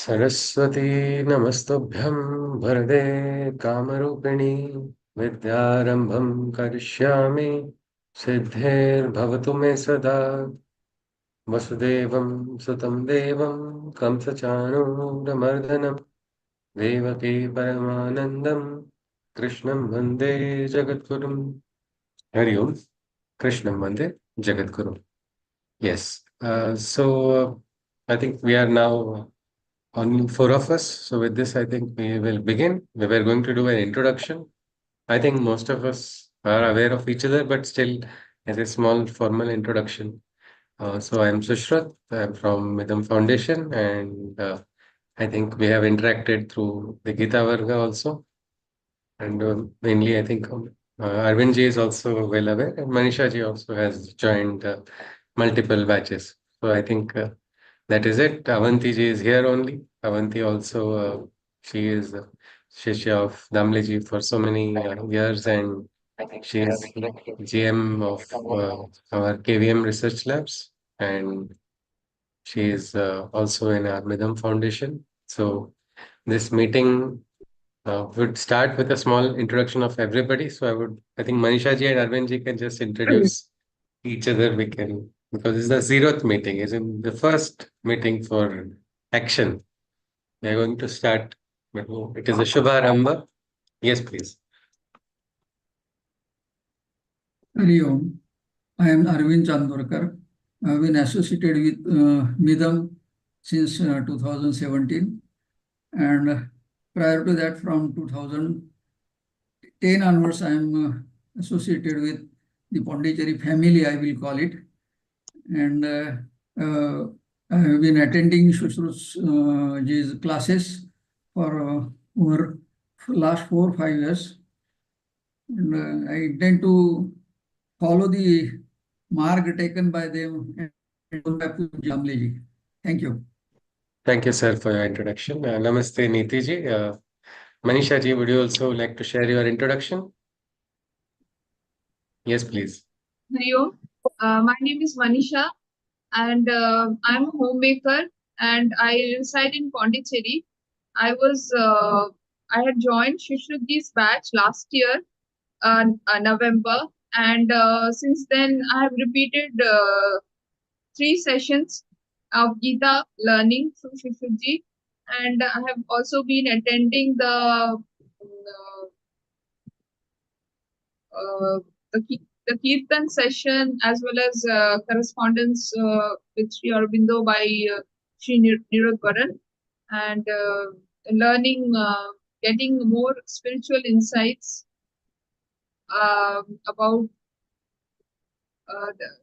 सरस्वती नमस्तुभ्यं वरदे कामरूपिणी विद्यारम्भं करिष्यामि सिद्धिर्भवतु मे सदा वसुदेवं सुतं देवं कंसचाणूरमर्दनं देवकी परमानन्दं कृष्णं वन्दे जगद्गुरुं हरि ओम कृष्णं वन्दे जगद्गुरुं. Yes. So I think we are now on four of us. So with this, I think we will begin. We were going to do an introduction. I think most of us are aware of each other, but still as a small formal introduction. So I'm Sushrat. I'm from Midam Foundation, and I think we have interacted through the Gita Varga also. And mainly, I think Arvind ji is also well aware, and Manisha ji also has joined multiple batches. So I think that is it. Avanti ji is here only. Avanti also, she is Shishya of Damle ji for so many years, and she is GM of our KVM Research Labs, and she is also in our Midam Foundation. So this meeting would start with a small introduction of everybody. So I think Manisha ji and Arvind ji can just introduce each other. We can, because it's the zeroth meeting, is in the first meeting for action. We are going to start. It is a Shubharamba. Yes, please. Hari Om. I am Arvind Chandorkar. I have been associated with Midam since 2017, and prior to that, from 2010 onwards, I am associated with the Pondicherry family, I will call it. And I have been attending Shushru's classes for over last 4 or 5 years. And I intend to follow the mark taken by them and go back to Jamleji. Thank you. Thank you, sir, for your introduction. Namaste, Neeti ji. Manisha ji, would you also like to share your introduction? Yes, please. Hari Om. My name is Manisha, and I'm a homemaker, and I reside in Pondicherry. I had joined Shishruddhi's batch last year, November, and since then I have repeated 3 sessions of Gita learning through Shishruddhi, and I have also been attending uh, the Kirtan session as well as correspondence with Sri Aurobindo by Sri Nirodvaran, and learning, getting more spiritual insights about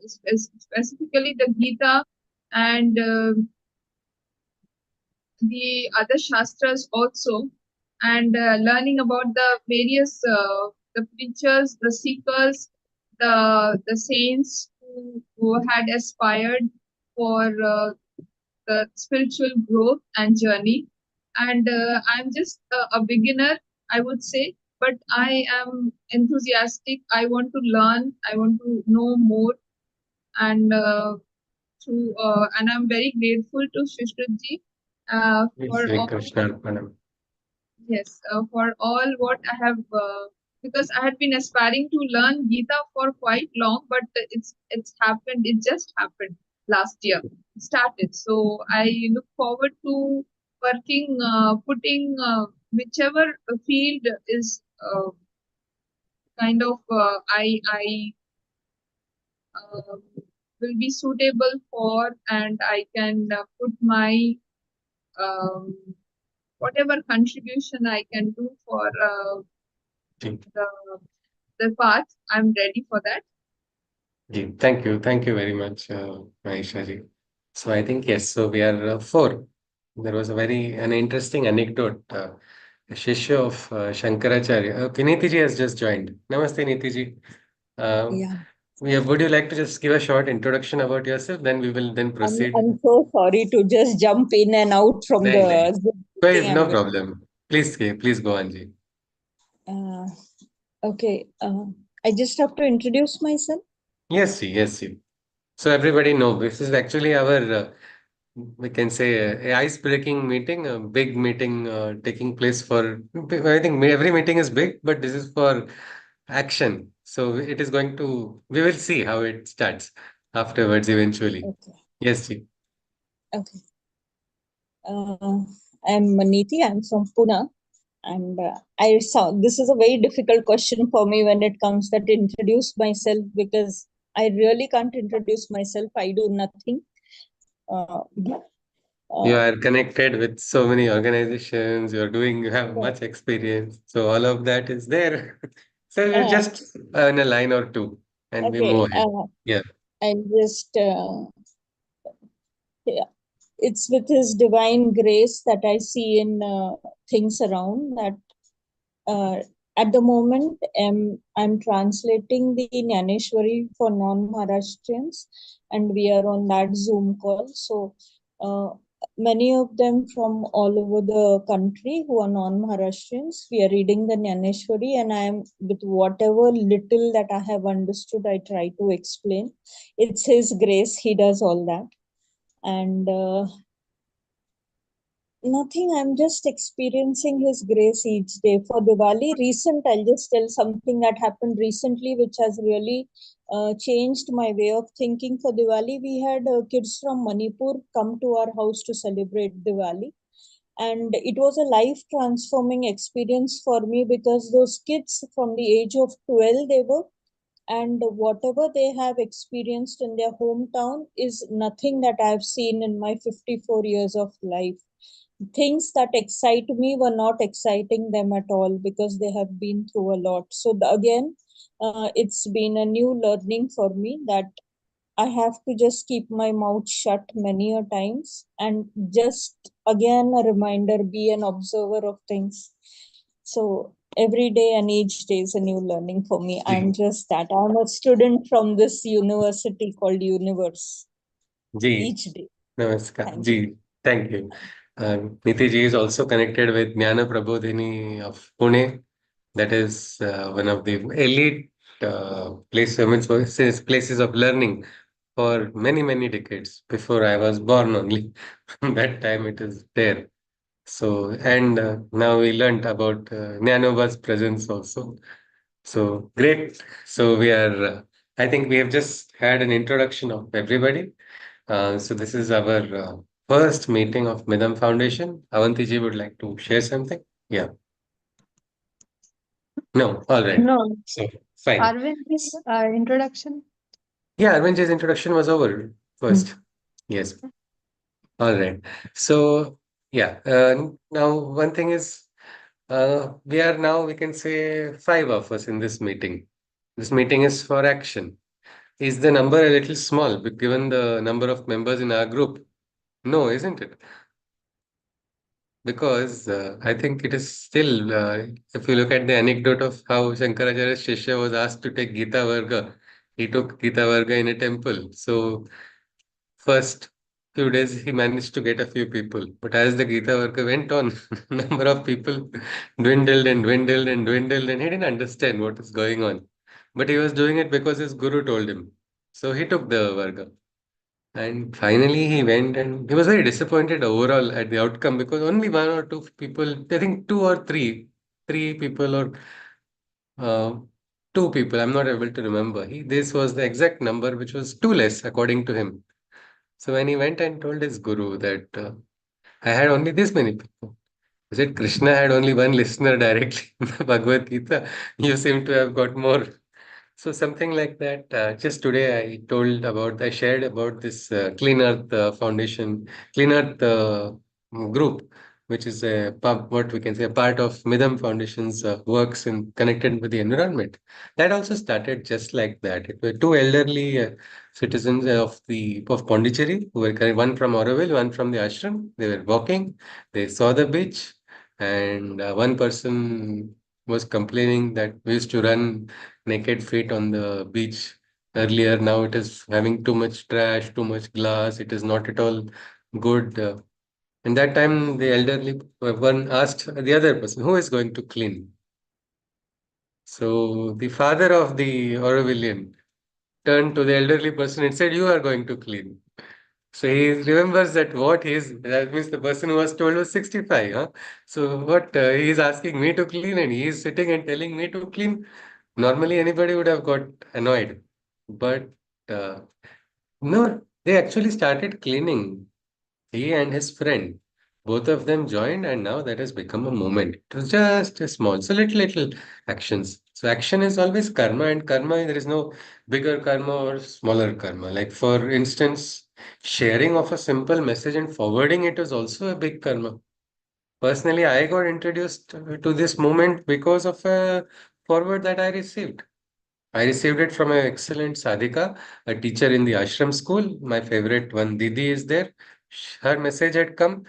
specifically the Gita and the other Shastras also, and learning about the various the preachers, the seekers, the saints who had aspired for the spiritual growth and journey. And I'm just a beginner, I would say, but I am enthusiastic. I want to learn. I want to know more, and and I'm very grateful to Shishruji for Hare all. Krishna Arpanam. Yes, for all what I have, because I had been aspiring to learn Gita for quite long, but it's happened. It just happened last year. It started. So I look forward to working, putting whichever field is kind of I will be suitable for, and I can put my um, whatever contribution I can do for Ji. the path. I'm ready for that. Ji. Thank you very much, Manisha ji. So I think yes. So we are four. There was an interesting anecdote. A Shishya of Shankaracharya. Niti ji has just joined. Namaste, Niti ji. Um, Yeah, would you like to just give a short introduction about yourself? Then we will then proceed. I'm so sorry to just jump in and out from Nahin, nahin. the Zoom Please, meeting. no problem. Please go on, ji. Uh, okay, I just have to introduce myself. Yes, ji. So everybody know this is actually our we can say a ice-breaking meeting, a big meeting taking place for, I think every meeting is big, but this is for action. So it is going to, we will see how it starts afterwards eventually. Okay. Yes, Ji. Okay. Uh, I'm Maniti. I'm from Pune. And I saw this is a very difficult question for me when it comes that introduce myself, because I really can't introduce myself. I do nothing. Uh, You uh, are connected with so many organizations, you're doing, you have much experience. So all of that is there. So you uh, just earn a line or two and we okay. move ahead. Yeah. I just yeah, it's with His divine grace that I see in things around that. Uh, at the moment, I'm translating the Jnaneshwari for non-Maharashtrians, and we are on that Zoom call. So uh, many of them from all over the country who are non-Maharashtrians, we are reading the Jnaneshwari, and I am with whatever little that I have understood, I try to explain. It's His grace; He does all that, and nothing. I'm just experiencing His grace each day. For Diwali, I'll just tell something that happened recently, which has really changed my way of thinking. For Diwali, we had kids from Manipur come to our house to celebrate Diwali. And it was a life transforming experience for me, because those kids from the age of 12, they were, and whatever they have experienced in their hometown is nothing that I've seen in my 54 years of life. Things that excite me were not exciting them at all, because they have been through a lot. So again, it's been a new learning for me that I have to just keep my mouth shut many a times, and just again a reminder, be an observer of things. So every day and each day is a new learning for me. I'm Ji. just that. I'm a student from this university called Universe Ji. each day. Namaskar. Thank you. Ji. Thank you. Niti ji is also connected with Jnana Prabodhini of Pune. That is one of the elite places of learning for many, many decades before I was born only. That time it is there. So, and now we learned about Jnanoba's presence also. So, great. So, I think we have just had an introduction of everybody. So, this is our first meeting of Midam Foundation. Avanti ji would like to share something. Yeah. No, all right. No, So, fine. Arvind's introduction. Yeah, Arvind's introduction was over first. Yes. All right. So, yeah. Now, one thing is, we are now, we can say, five of us in this meeting. This meeting is for action. Is the number a little small, given the number of members in our group? No, isn't it? Because I think it is still, if you look at the anecdote of how Shankaracharya Shishya was asked to take Gita Varga, he took Gita Varga in a temple. So, first few days he managed to get a few people. But as the Gita Varga went on, number of people dwindled and dwindled and dwindled, and he didn't understand what is going on. But he was doing it because his guru told him. So he took the Varga. And finally, he went and he was very disappointed overall at the outcome because only one or two people, I think two or three people or uh, two people, I'm not able to remember. This was the exact number, which was too less according to him. So when he went and told his guru that I had only this many people, he said Krishna had only one listener directly in the Bhagavad Gita. You seem to have got more. So something like that. Just today, I shared about this Clean Earth Foundation, Clean Earth group, which is what we can say, a part of Midam Foundation's works in connected with the environment. That also started just like that. It were two elderly citizens of Pondicherry who were one from Auroville, one from the ashram. They were walking. They saw the beach, and one person was complaining that we used to run naked feet on the beach earlier. Now it is having too much trash, too much glass. It is not at all good. And that time, the elderly one asked the other person, who is going to clean? So the father of the Aurovillian turned to the elderly person and said, you are going to clean. So he remembers that what he is, that means the person who was told was 65, huh? So what he is asking me to clean and he is sitting and telling me to clean. Normally anybody would have got annoyed. But uh, no, they actually started cleaning. He and his friend, both of them joined, and now that has become a movement. It was just a small, so little actions. So action is always karma, and karma there is no bigger karma or smaller karma. Like for instance, sharing of a simple message and forwarding it is also a big karma. Personally, I got introduced to this movement because of a forward that I received. I received it from an excellent sadhika, a teacher in the ashram school. My favorite one, Didi, is there. Her message had come.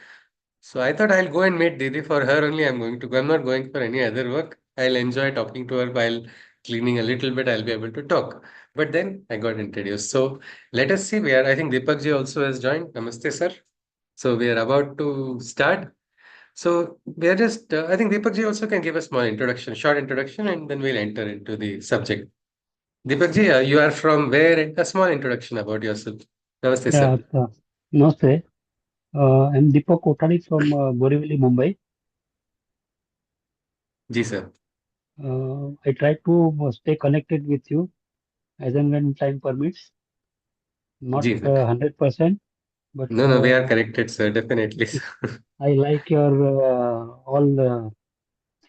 So I thought I'll go and meet Didi. For her only I'm going to go. I'm not going for any other work. I'll enjoy talking to her while cleaning a little bit. I'll be able to talk. But then I got introduced. So let us see. I think Deepak ji also has joined. Namaste, sir. So we are about to start. So we are just, I think Deepak ji also can give a small introduction, short introduction, and then we'll enter into the subject. Deepak ji, you are from where? And a small introduction about yourself. Namaste, Yeah, sir. Namaste. I'm Deepak Kothari from Borivali, Mumbai. Ji, sir. I try to stay connected with you as and when time permits. Not Ji, sir. 100%, but No, no, we are connected, sir. Definitely. I like your all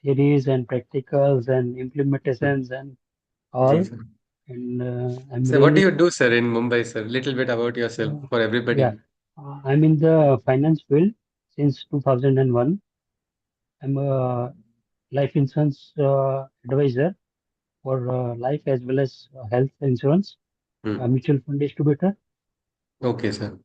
theories and practicals and implementations and Ji, all. sir. And I'm So what do really, you do, sir, in Mumbai, sir? Little bit about yourself uh, for yeah, everybody. I'm in the finance field since 2001. I'm a life insurance advisor for life as well as health insurance, Hmm. mutual fund distributor. Okay, sir.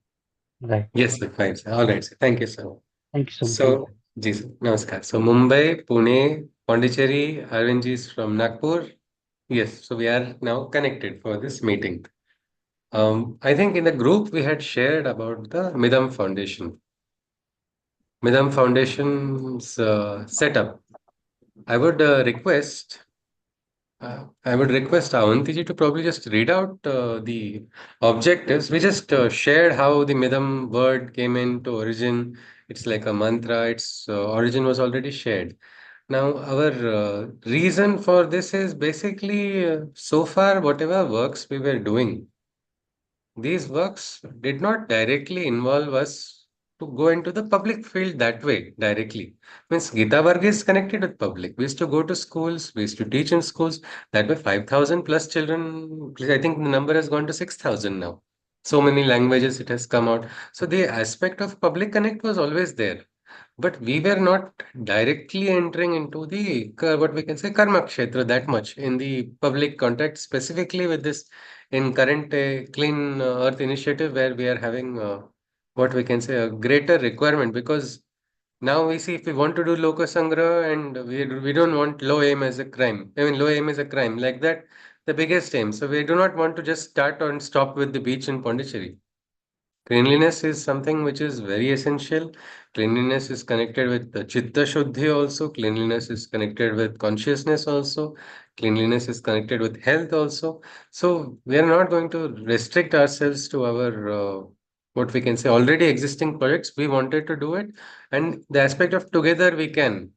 Right. Yes, sir. Fine, sir. All right, sir. Thank you, sir. Thank you so much. Thank you. So, ji, sir. Namaskar. So Mumbai, Pune, Pondicherry, Arvind ji is from Nagpur. Yes, so we are now connected for this meeting. I think in the group we had shared about the Midam Foundation. Midam Foundation's setup. I would request Avanti ji to probably just read out the objectives. We just shared how the Midam word came into origin. It's like a mantra. Its origin was already shared. Now, our reason for this is basically so far, whatever works we were doing, these works did not directly involve us to go into the public field that way directly. Means Gita Varga is connected with public. We used to go to schools, we used to teach in schools. That way, 5,000 plus children, I think the number has gone to 6,000 now. So many languages it has come out. So the aspect of public connect was always there. But we were not directly entering into the what we can say karma kshetra that much in the public contact, specifically with this in current clean earth initiative where we are having what we can say a greater requirement, because now we see if we want to do lokasangra and we don't want low aim as a crime. I mean low aim is a crime like that, the biggest aim. So we do not want to just start and stop with the beach in Pondicherry. Cleanliness is something which is very essential. Cleanliness is connected with the chitta shuddhi also. Cleanliness is connected with consciousness also. Cleanliness is connected with health also. So we are not going to restrict ourselves to our what we can say already existing projects. We wanted to do it, and the aspect of together we can.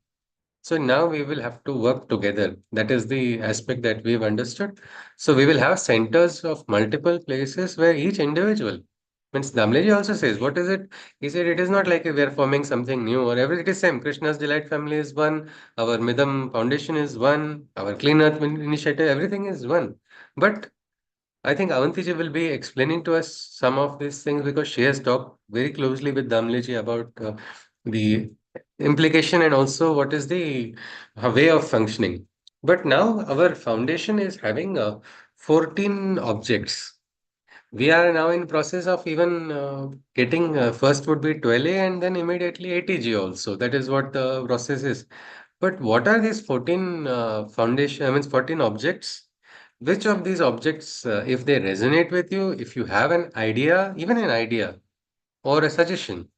So now we will have to work together. That is the aspect that we've understood. So we will have centers of multiple places where each individual, means Damleji also says, what is it? He said it is not like we are forming something new or everything. It is same. Krishna's Delight family is one, our Midam Foundation is one, our Clean Earth Initiative, everything is one. But I think Avantiji will be explaining to us some of these things because she has talked very closely with Damleji about the implication and also what is the way of functioning. But now our foundation is having 14 objects. We are now in process of even getting first would be 12A and then immediately 80G also. That is what the process is. But what are these 14 foundation, I mean 14 objects? Which of these objects, if they resonate with you, if you have an idea, even an idea or a suggestion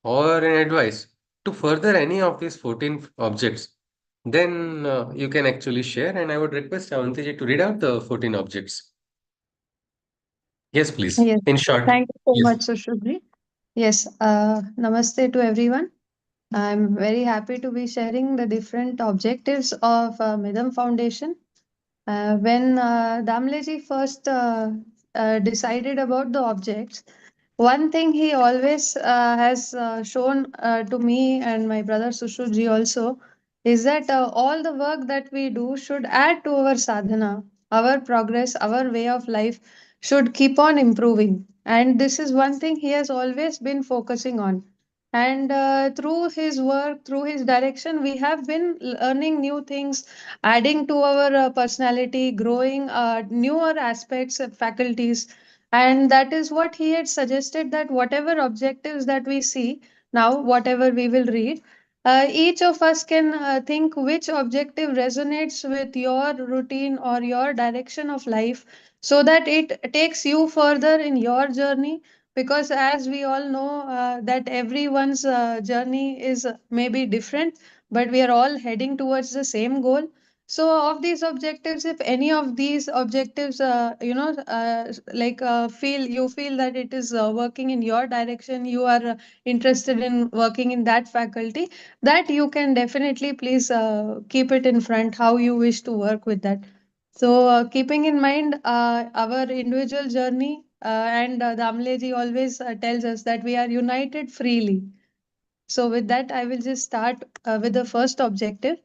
or an advice to further any of these 14 objects, then you can actually share. And I would request Avantiji to read out the 14 objects. Yes, please. Yes. In short. Thank you so Yes. much, Sushruti. Yes. Namaste to everyone. I'm very happy to be sharing the different objectives of Midam Foundation. When Damleji first decided about the objects, one thing he always has shown to me and my brother Sushruji also is that all the work that we do should add to our sadhana, our progress, our way of life should keep on improving. And this is one thing he has always been focusing on. And through his work, through his direction, we have been learning new things, adding to our personality, growing newer aspects, faculties. And that is what he had suggested, that whatever objectives that we see now, whatever we will read, each of us can think which objective resonates with your routine or your direction of life, so that it takes you further in your journey. Because as we all know, that everyone's journey is maybe different, but we are all heading towards the same goal. So of these objectives, if any of these objectives feel that it is working in your direction, you are interested in working in that faculty, that you can definitely please keep it in front how you wish to work with that. So keeping in mind our individual journey, and Damleji always tells us that we are united freely. So with that, I will just start with the first objective.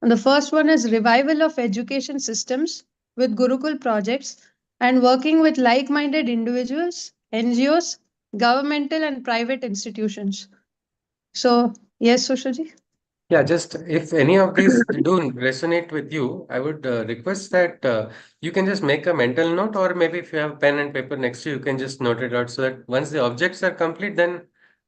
And the first one is revival of education systems with Gurukul projects and working with like-minded individuals, NGOs, governmental and private institutions. So yes, Sushaji. Yeah, just if any of these don't resonate with you, I would request that you can just make a mental note, or maybe if you have pen and paper next to you, you can just note it out so that once the objects are complete, then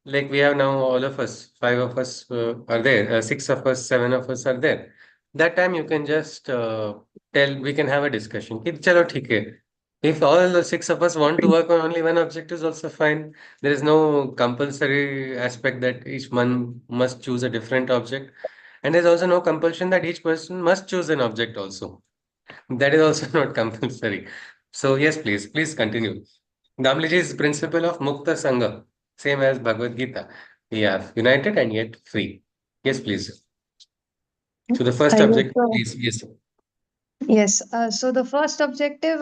like we have now all of us, five of us are there, six of us, seven of us are there. That time you can just we can have a discussion. कि चलो ठीक है. If all the six of us want to work on only one object is also fine. There is no compulsory aspect that each one must choose a different object. And there's also no compulsion that each person must choose an object also. That is also not compulsory. So yes, please continue. Damliji's principle of Mukta Sangha, same as Bhagavad Gita. We are united and yet free. Yes, please. So the first Yes, object, please. Yes. yes. So the first objective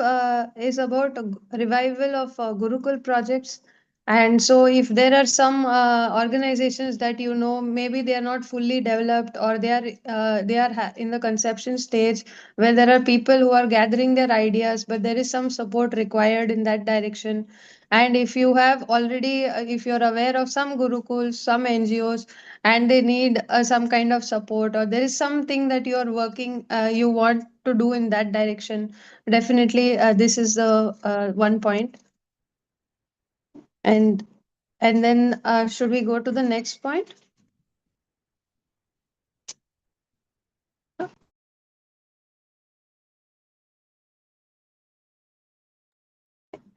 is about a revival of Gurukul projects. And so, if there are some organizations that you know, maybe they are not fully developed, or they are in the conception stage, where there are people who are gathering their ideas, but there is some support required in that direction. And if you have already, if you're aware of some Gurukuls, some NGOs, and they need some kind of support, or there is something that you are working, you want to do in that direction, definitely this is the one point. And and then should we go to the next point?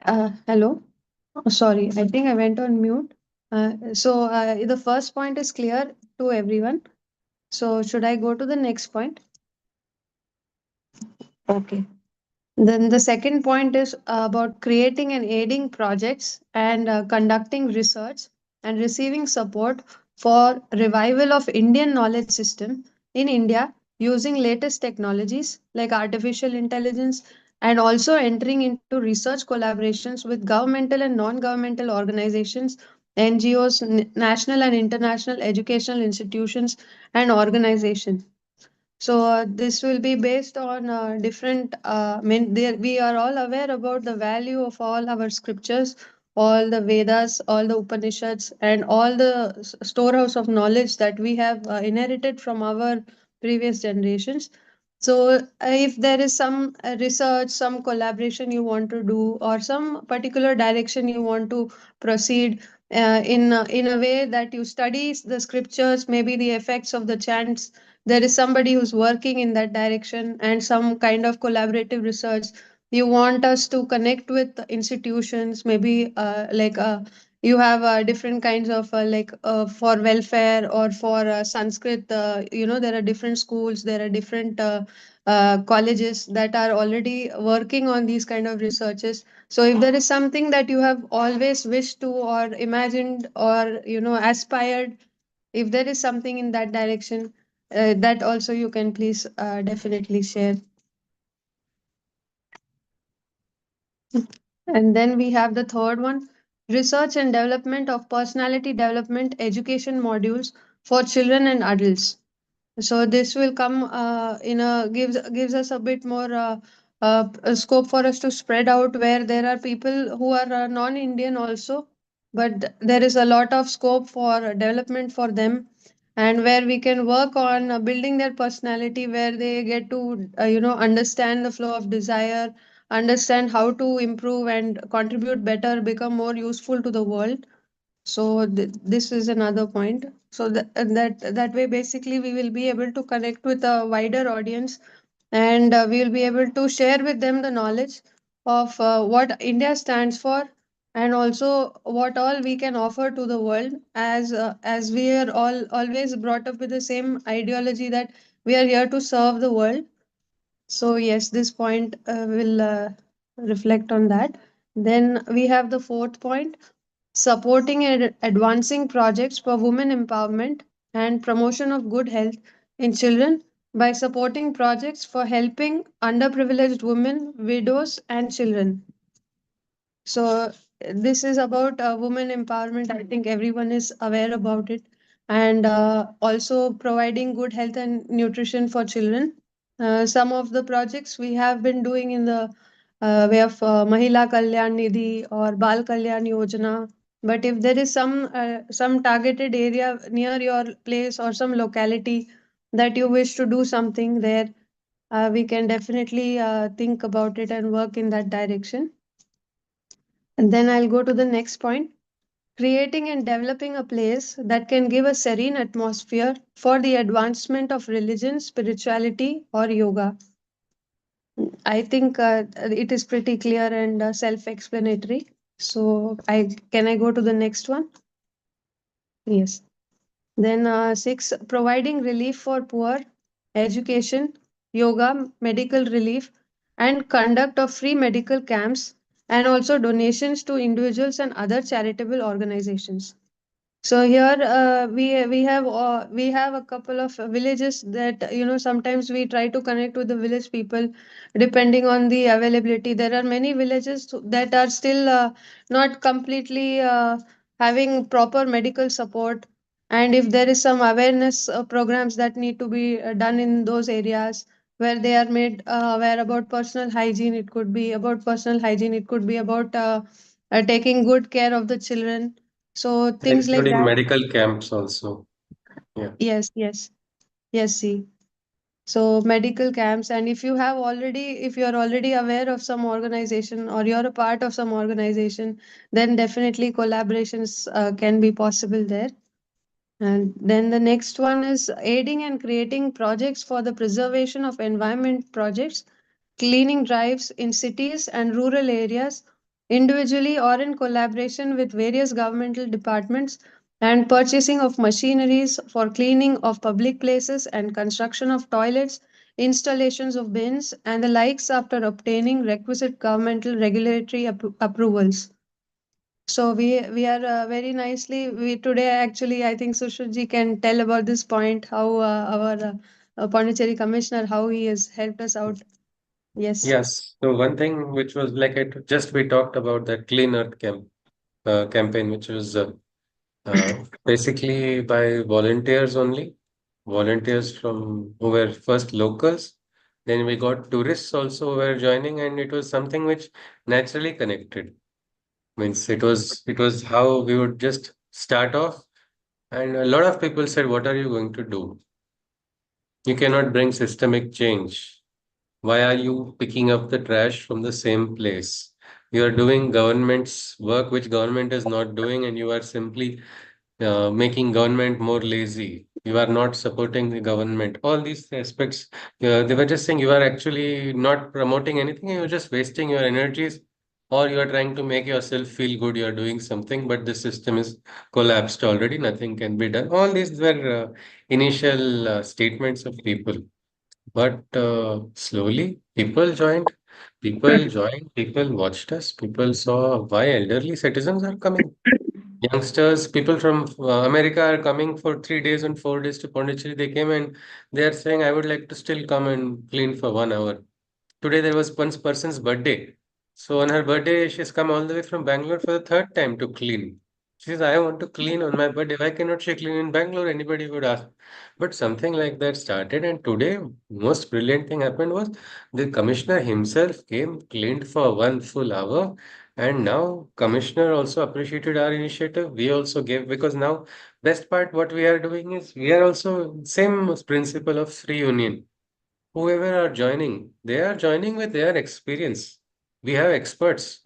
Hello. Oh, sorry, I think I went on mute. So the first point is clear to everyone. So should I go to the next point? Okay. Then the second point is about creating and aiding projects and conducting research and receiving support for revival of Indian knowledge system in India using latest technologies like artificial intelligence, and also entering into research collaborations with governmental and non-governmental organizations, NGOs, national and international educational institutions and organizations. So this will be based on different. I mean, we are all aware about the value of all our scriptures, all the Vedas, all the Upanishads, and all the storehouse of knowledge that we have inherited from our previous generations. So if there is some research, some collaboration you want to do, or some particular direction you want to proceed in a way that you study the scriptures, maybe the effects of the chants, there is somebody who's working in that direction, and some kind of collaborative research, you want us to connect with institutions, maybe you have different kinds of for welfare or for Sanskrit. There are different schools, there are different colleges that are already working on these kind of researches. So if there is something that you have always wished to or imagined or aspired, if there is something in that direction, that also you can please definitely share. And then we have the third one, research and development of personality development education modules for children and adults. So this will come in a gives us a bit more a scope for us to spread out, where there are people who are non-Indian also, but there is a lot of scope for development for them, and where we can work on building their personality, where they get to understand the flow of desire, understand how to improve and contribute better, become more useful to the world. So this is another point. So that way, basically, we will be able to connect with a wider audience, and we will be able to share with them the knowledge of what India stands for, and also what all we can offer to the world, as we are all always brought up with the same ideology that we are here to serve the world. So yes, this point will reflect on that. Then we have the fourth point, supporting and advancing projects for women empowerment and promotion of good health in children by supporting projects for helping underprivileged women, widows, and children. So, this is about women empowerment. I think everyone is aware about it. And also providing good health and nutrition for children. Some of the projects we have been doing in the way of Mahila Kalyan Nidhi or Bal Kalyan Yojana. But if there is some targeted area near your place or some locality that you wish to do something there, we can definitely think about it and work in that direction. And then I'll go to the next point, creating and developing a place that can give a serene atmosphere for the advancement of religion, spirituality, or yoga. I think it is pretty clear and self-explanatory. So I go to the next one? Yes. Then six, providing relief for poor, education, yoga, medical relief, and conduct of free medical camps, and also donations to individuals and other charitable organizations. So here we have a couple of villages that sometimes we try to connect with the village people depending on the availability. There are many villages that are still not completely having proper medical support, and if there is some awareness programs that need to be done in those areas where they are made aware about personal hygiene. It could be about personal hygiene. It could be about taking good care of the children, so things like Including that. medical camps also. Yeah. Yes, yes, yes. See, so medical camps, and if you are already aware of some organization or you're a part of some organization, then definitely collaborations can be possible there. And then the next one is aiding and creating projects for the preservation of environment projects, cleaning drives in cities and rural areas, individually or in collaboration with various governmental departments, and purchasing of machineries for cleaning of public places and construction of toilets, installations of bins, and the likes after obtaining requisite governmental regulatory approvals. So we are very nicely we today actually I think Sushruji can tell about this point, how our Pondicherry commissioner, how he has helped us out. Yes. Yes. So one thing which was like just we talked about that Clean Earth campaign, which was basically by volunteers only, volunteers from who were first locals. Then we got tourists also who were joining, and it was something which naturally connected. Means it was how we would just start off, and a lot of people said, "What are you going to do? You cannot bring systemic change. Why are you picking up the trash from the same place? You are doing government's work, which government is not doing, and you are simply making government more lazy. You are not supporting the government. All these aspects, they were just saying you are actually not promoting anything. You're just wasting your energies or you are trying to make yourself feel good, you are doing something, but the system is collapsed already, nothing can be done. All these were initial statements of people. But slowly, people watched us, people saw why elderly citizens are coming. Youngsters, people from America are coming for 3 days and 4 days to Pondicherry. They came and they are saying, I would like to still come and clean for 1 hour. Today there was one person's birthday. So on her birthday, she's come all the way from Bangalore for the third time to clean. She says, I want to clean on my birthday. Why cannot she clean in Bangalore? Anybody would ask. But something like that started, and today, most brilliant thing happened was the commissioner himself came, cleaned for 1 full hour, and now commissioner also appreciated our initiative. We also gave, because now best part what we are doing is we are also same principle of free union. Whoever are joining, they are joining with their experience. We have experts,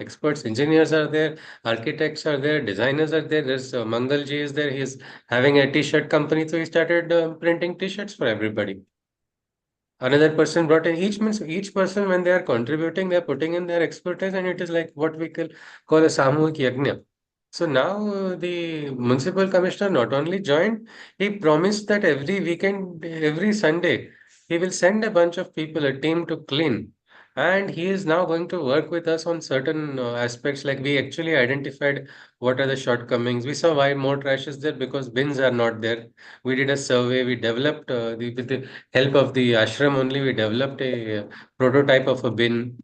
engineers are there, architects are there, designers are there. There's Mangalji is there. He's having a t-shirt company, so he started printing t-shirts for everybody. Another person brought in each person when they are contributing, they are putting in their expertise, and it is like what we call a samuhik yajna. So now the municipal commissioner not only joined, he promised that every weekend, every Sunday, he will send a bunch of people, a team to clean. And he is now going to work with us on certain aspects. Like we actually identified what are the shortcomings. We saw why more trash is there because bins are not there. We did a survey. We developed with the help of the ashram only. We developed a prototype of a bin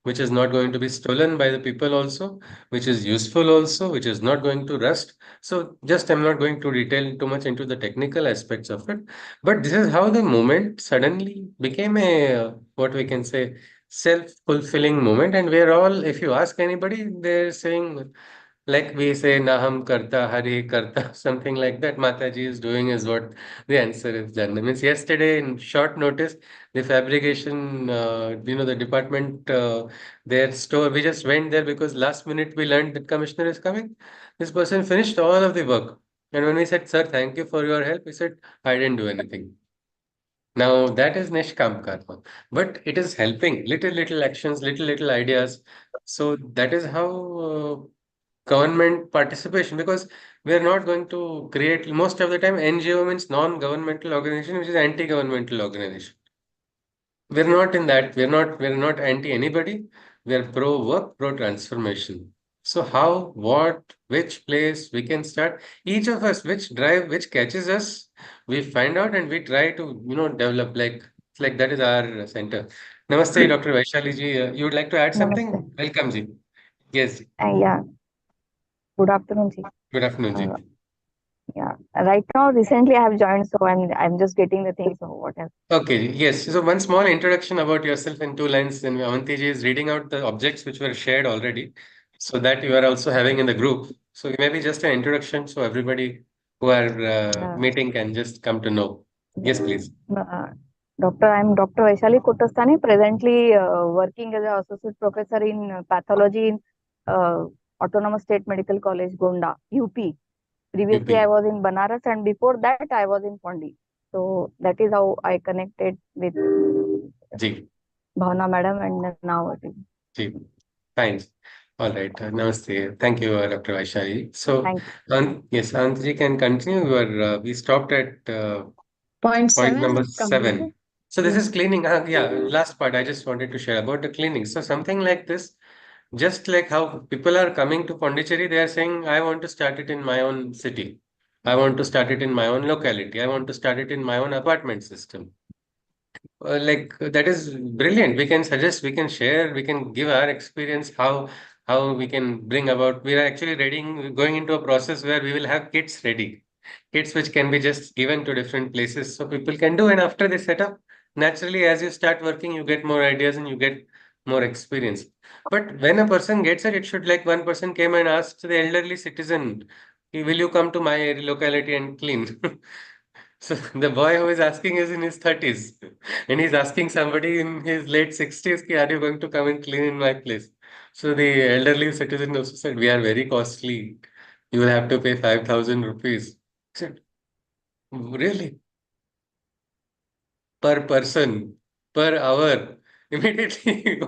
which is not going to be stolen by the people also, which is useful also, which is not going to rust. So just I'm not going to detail too much into the technical aspects of it, but this is how the movement suddenly became a what we can say self-fulfilling moment, and we're all, if you ask anybody, they're saying like we say, Naham Karta, Hari Karta, something like that. Mataji is doing is what the answer is done. Means yesterday, in short notice, the fabrication, the department, their store, we just went there because last minute we learned that commissioner is coming. This person finished all of the work. And when we said, Sir, thank you for your help, he said, I didn't do anything. Now that is Nishkam Karma, but it is helping little actions, little ideas. So that is how government participation, because we are not going to create, most of the time NGO means non-governmental organization, which is anti-governmental organization. We're not in that. We're not anti anybody. We're pro work, pro transformation. So how, what, which place we can start? Each of us, which drive, which catches us, we find out and we try to, develop like that is our center. Namaste, Dr. Vaishali ji. You would like to add Namaste. something? Welcome, ji. Yes, ji. Yeah, good afternoon, ji. Good afternoon, ji. Yeah, right now, recently I have joined, so I'm just getting the things. So what else? Okay, yes. So one small introduction about yourself in 2 lines. And Avanti ji is reading out the objects which were shared already, so that you are also having in the group. So maybe just an introduction so everybody who are Uh, meeting can just come to know. Yes, please. uh, I'm Dr. Vaishali Kotastani, presently working as an associate professor in pathology in Autonomous State Medical College, Gonda, UP. Previously, I UP. was in Banaras, and before that, I was in Pondi. So that is how I connected with Ji. Bhavna Madam, and now it is. Ji. Fine. All right. Namaste. Thank you, Dr. Vaishali. So, Thank you. yes, Avanti ji can continue. We stopped at Point point number seven completed. 7. So this Yes. is cleaning. Yeah, last part I just wanted to share about the cleaning. So something like this, just like how people are coming to Pondicherry, they are saying, I want to start it in my own city. I want to start it in my own locality. I want to start it in my own apartment system. That is brilliant. We can suggest, we can share, we can give our experience how we can bring about. We are actually going into a process where we will have kits ready, kits which can be just given to different places so people can do. And after they set up, naturally, as you start working, you get more ideas and you get more experience. But when a person gets it, it should, like one person came and asked the elderly citizen, will you come to my locality and clean? So the boy who is asking is in his 30s, and he's asking somebody in his late 60s, "Ki, are you going to come and clean in my place?" So the elderly citizen also said, "We are very costly. You will have to pay 5,000 rupees." I said, "Really? Per person, per hour?" Immediately,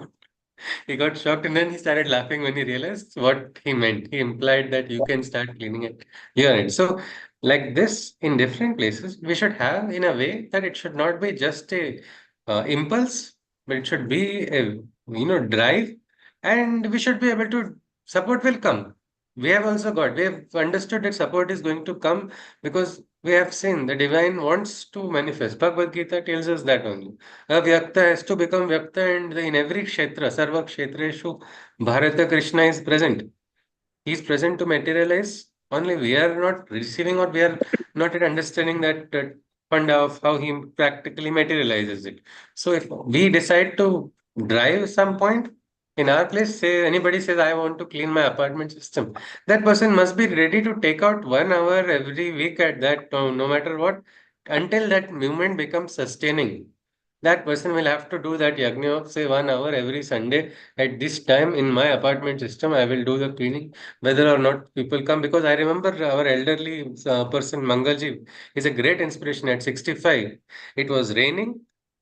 He got shocked and then he started laughing when he realized what he meant. He implied that you can start cleaning it your end. So, like this, in different places, we should have in a way that it should not be just a impulse, but it should be a drive, and we should be able to support will come. We have understood that support is going to come because we have seen the divine wants to manifest. Bhagavad Gita tells us that only. Vyakta has to become Vyakta, and in every kshetra, Sarva Kshetreshu, Bharata Krishna is present. He is present to materialize. Only we are not receiving, or we are not yet understanding that funda of how he practically materializes it. So if we decide to drive some point in our place, say anybody says, I want to clean my apartment system, that person must be ready to take out 1 hour every week at that, no matter what, until that movement becomes sustaining. That person will have to do that yagna of say 1 hour every Sunday at this time in my apartment system. I will do the cleaning whether or not people come, because I remember our elderly person Mangalji is a great inspiration. At 65, it was raining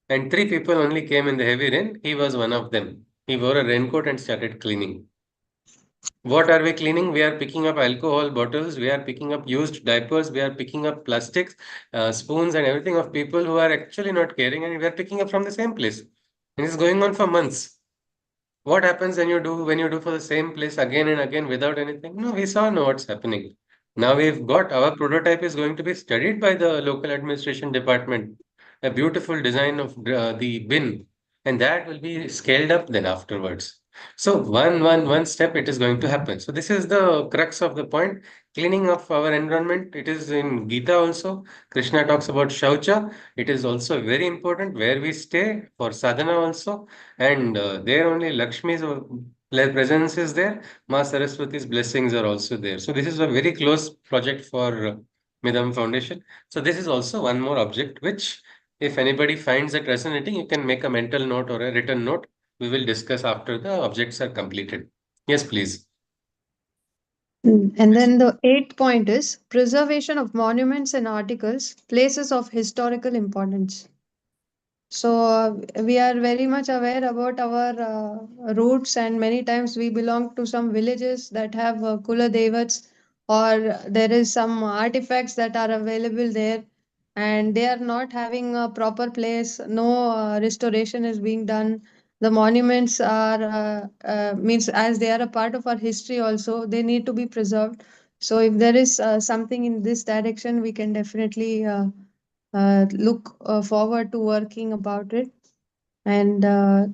and 3 people only came in the heavy rain. He was one of them. He wore a raincoat and started cleaning. What are we cleaning? We are picking up alcohol bottles, we are picking up used diapers, we are picking up plastics, spoons, and everything of people who are actually not caring, and we are picking up from the same place. And it's going on for months. What happens when you do for the same place again and again without anything? No, we saw know what's happening. Now we've got our prototype is going to be studied by the local administration department. A beautiful design of the bin, and that will be scaled up then afterwards. So one step it is going to happen. So this is the crux of the point. Cleaning of our environment. It is in Gita also. Krishna talks about Shaucha. It is also very important where we stay for sadhana also, and there only Lakshmi's presence is there. Ma Saraswati's blessings are also there. So this is a very close project for Midam Foundation. So this is also one more object which, if anybody finds it resonating, you can make a mental note or a written note. We will discuss after the objects are completed. Yes, please. And then the eighth point is preservation of monuments and articles, places of historical importance. So we are very much aware about our roots, and many times we belong to some villages that have Kula Devats, or there is some artifacts that are available there, and they are not having a proper place. No restoration is being done. The monuments are means as they are a part of our history. Also, they need to be preserved. So if there is something in this direction, we can definitely look forward to working about it. And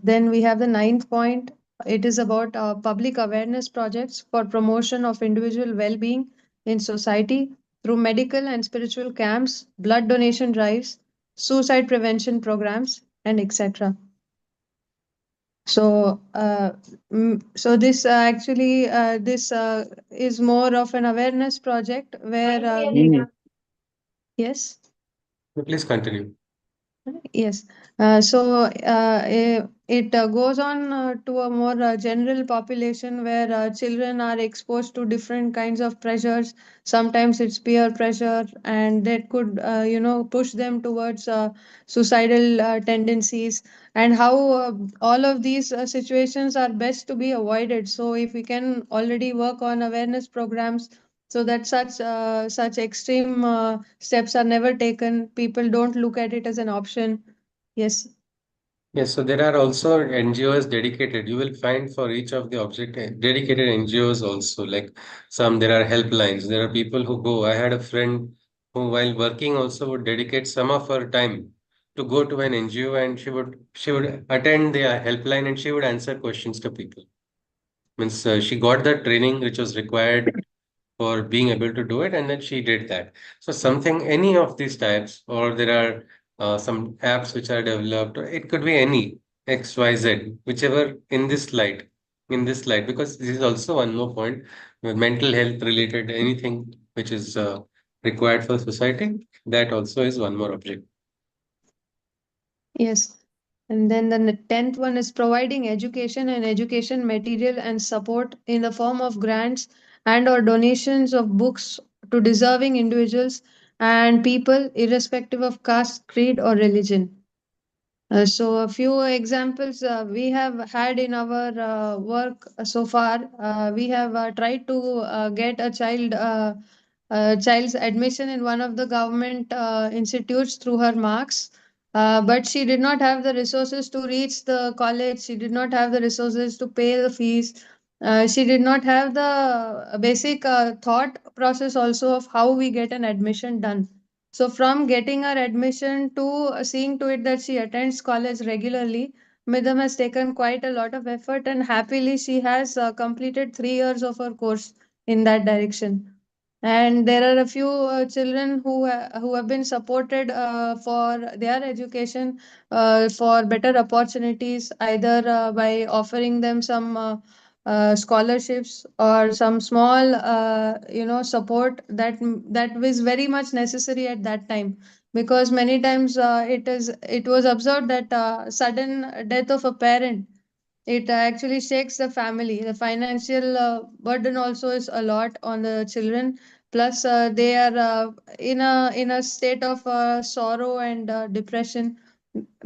then we have the ninth point. It is about public awareness projects for promotion of individual well-being in society through medical and spiritual camps, blood donation drives, suicide prevention programs, and etc. So, so this actually this is more of an awareness project where yes. Please continue. Yes. It goes on to a more general population where children are exposed to different kinds of pressures. Sometimes it's peer pressure, and that could, push them towards suicidal tendencies, and how all of these situations are best to be avoided. So, if we can already work on awareness programs so that such extreme steps are never taken, people don't look at it as an option. Yes. Yes, so there are also NGOs dedicated. You will find for each of the object dedicated NGOs also. Like some, there are helplines. There are people who go. I had a friend who, while working, also would dedicate some of her time to go to an NGO, and she would attend the helpline, and she would answer questions to people. Means she got the training which was required for being able to do it, and then she did that. So something, any of these types, or there are some apps which are developed, or it could be any XYZ, whichever in this light, because this is also one more point, mental health related, anything which is required for society, that also is one more object. Yes. And then the tenth one is providing education and education material and support in the form of grants and or donations of books to deserving individuals and people irrespective of caste, creed, or religion. So a few examples we have had in our work so far. We have tried to get a child's admission in one of the government institutes through her marks. But she did not have the resources to reach the college. She did not have the resources to pay the fees. She did not have the basic thought process also of how we get an admission done. So, from getting her admission to seeing to it that she attends college regularly, Midam has taken quite a lot of effort, and happily, she has completed 3 years of her course in that direction. And there are a few children who have been supported for their education, for better opportunities, either by offering them some scholarships or some small support that was very much necessary at that time, because many times it was observed that sudden death of a parent, it actually shakes the family. The financial burden also is a lot on the children. Plus, they are in a state of sorrow and depression,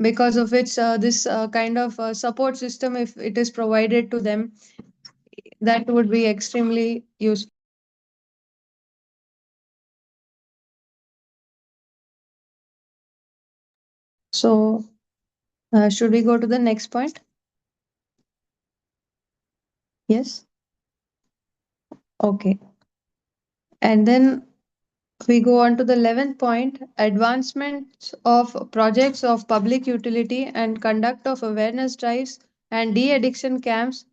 because of which this kind of support system, if it is provided to them, that would be extremely useful. So, should we go to the next point? Yes. Okay. And then we go on to the 11th point, advancements of projects of public utility and conduct of awareness drives and de-addiction camps.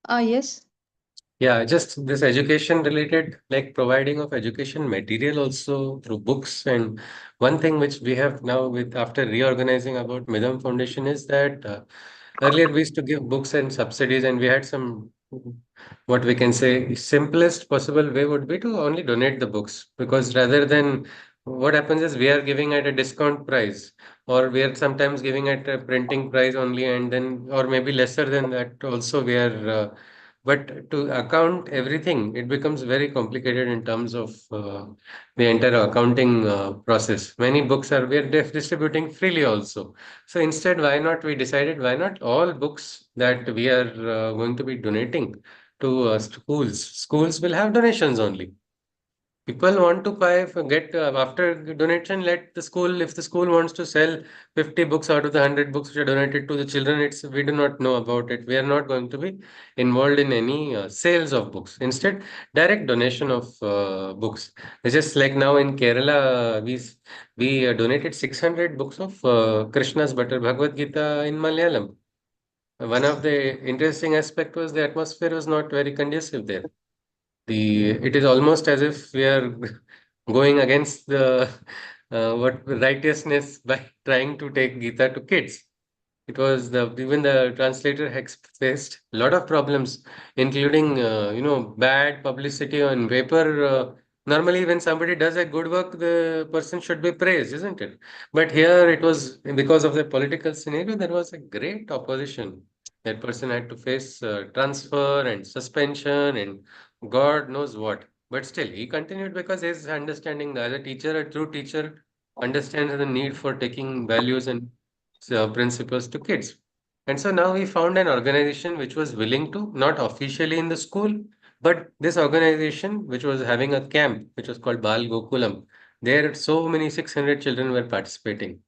Ah, yes. Yeah, just this education related, like providing of education material also through books. And one thing which we have now with after reorganizing about Midam Foundation is that earlier we used to give books and subsidies, and we had some what we can say simplest possible way would be to only donate the books, because rather than what happens is we are giving at a discount price, or we are sometimes giving at a printing price only, and then or maybe lesser than that also we are. But to account everything, it becomes very complicated in terms of the entire accounting process. Many books are we are distributing freely also. So instead, why not we decided why not all books that we are going to be donating to schools. Schools will have donations only. People want to buy get after donation. Let the school, if the school wants to sell 50 books out of the 100 books which are donated to the children, it's we do not know about it. We are not going to be involved in any sales of books. Instead, direct donation of books. It's just like now in Kerala, we donated 600 books of Krishna's Butter Bhagavad Gita in Malayalam. One of the interesting aspect was the atmosphere was not very conducive there. It is almost as if we are going against the what righteousness by trying to take Gita to kids. It was the even the translator has faced a lot of problems, including bad publicity on paper. Normally, when somebody does a good work, the person should be praised, isn't it? But here it was because of the political scenario, there was a great opposition. That person had to face transfer and suspension and God knows what. But still, he continued because his understanding as a teacher, a true teacher, understands the need for taking values and principles to kids. And so now we found an organization which was willing to, not officially in the school, but this organization which was having a camp, which was called Bal Gokulam. There, so many 600 children were participating.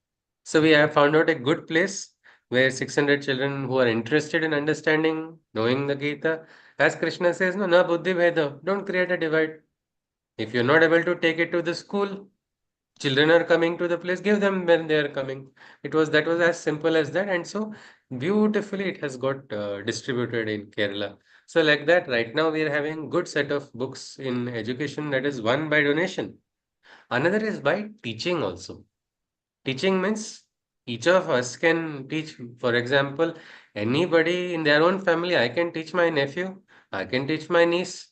So we have found out a good place where 600 children who are interested in understanding, knowing the Gita, as Krishna says, no, na buddhi bheda, don't create a divide. If you're not able to take it to the school, children are coming to the place, give them when they are coming. That was as simple as that, and so beautifully it has got distributed in Kerala. So like that, right now we are having good set of books in education, that is one by donation. Another is by teaching also. Teaching means each of us can teach. For example, anybody in their own family, I can teach my nephew, I can teach my niece,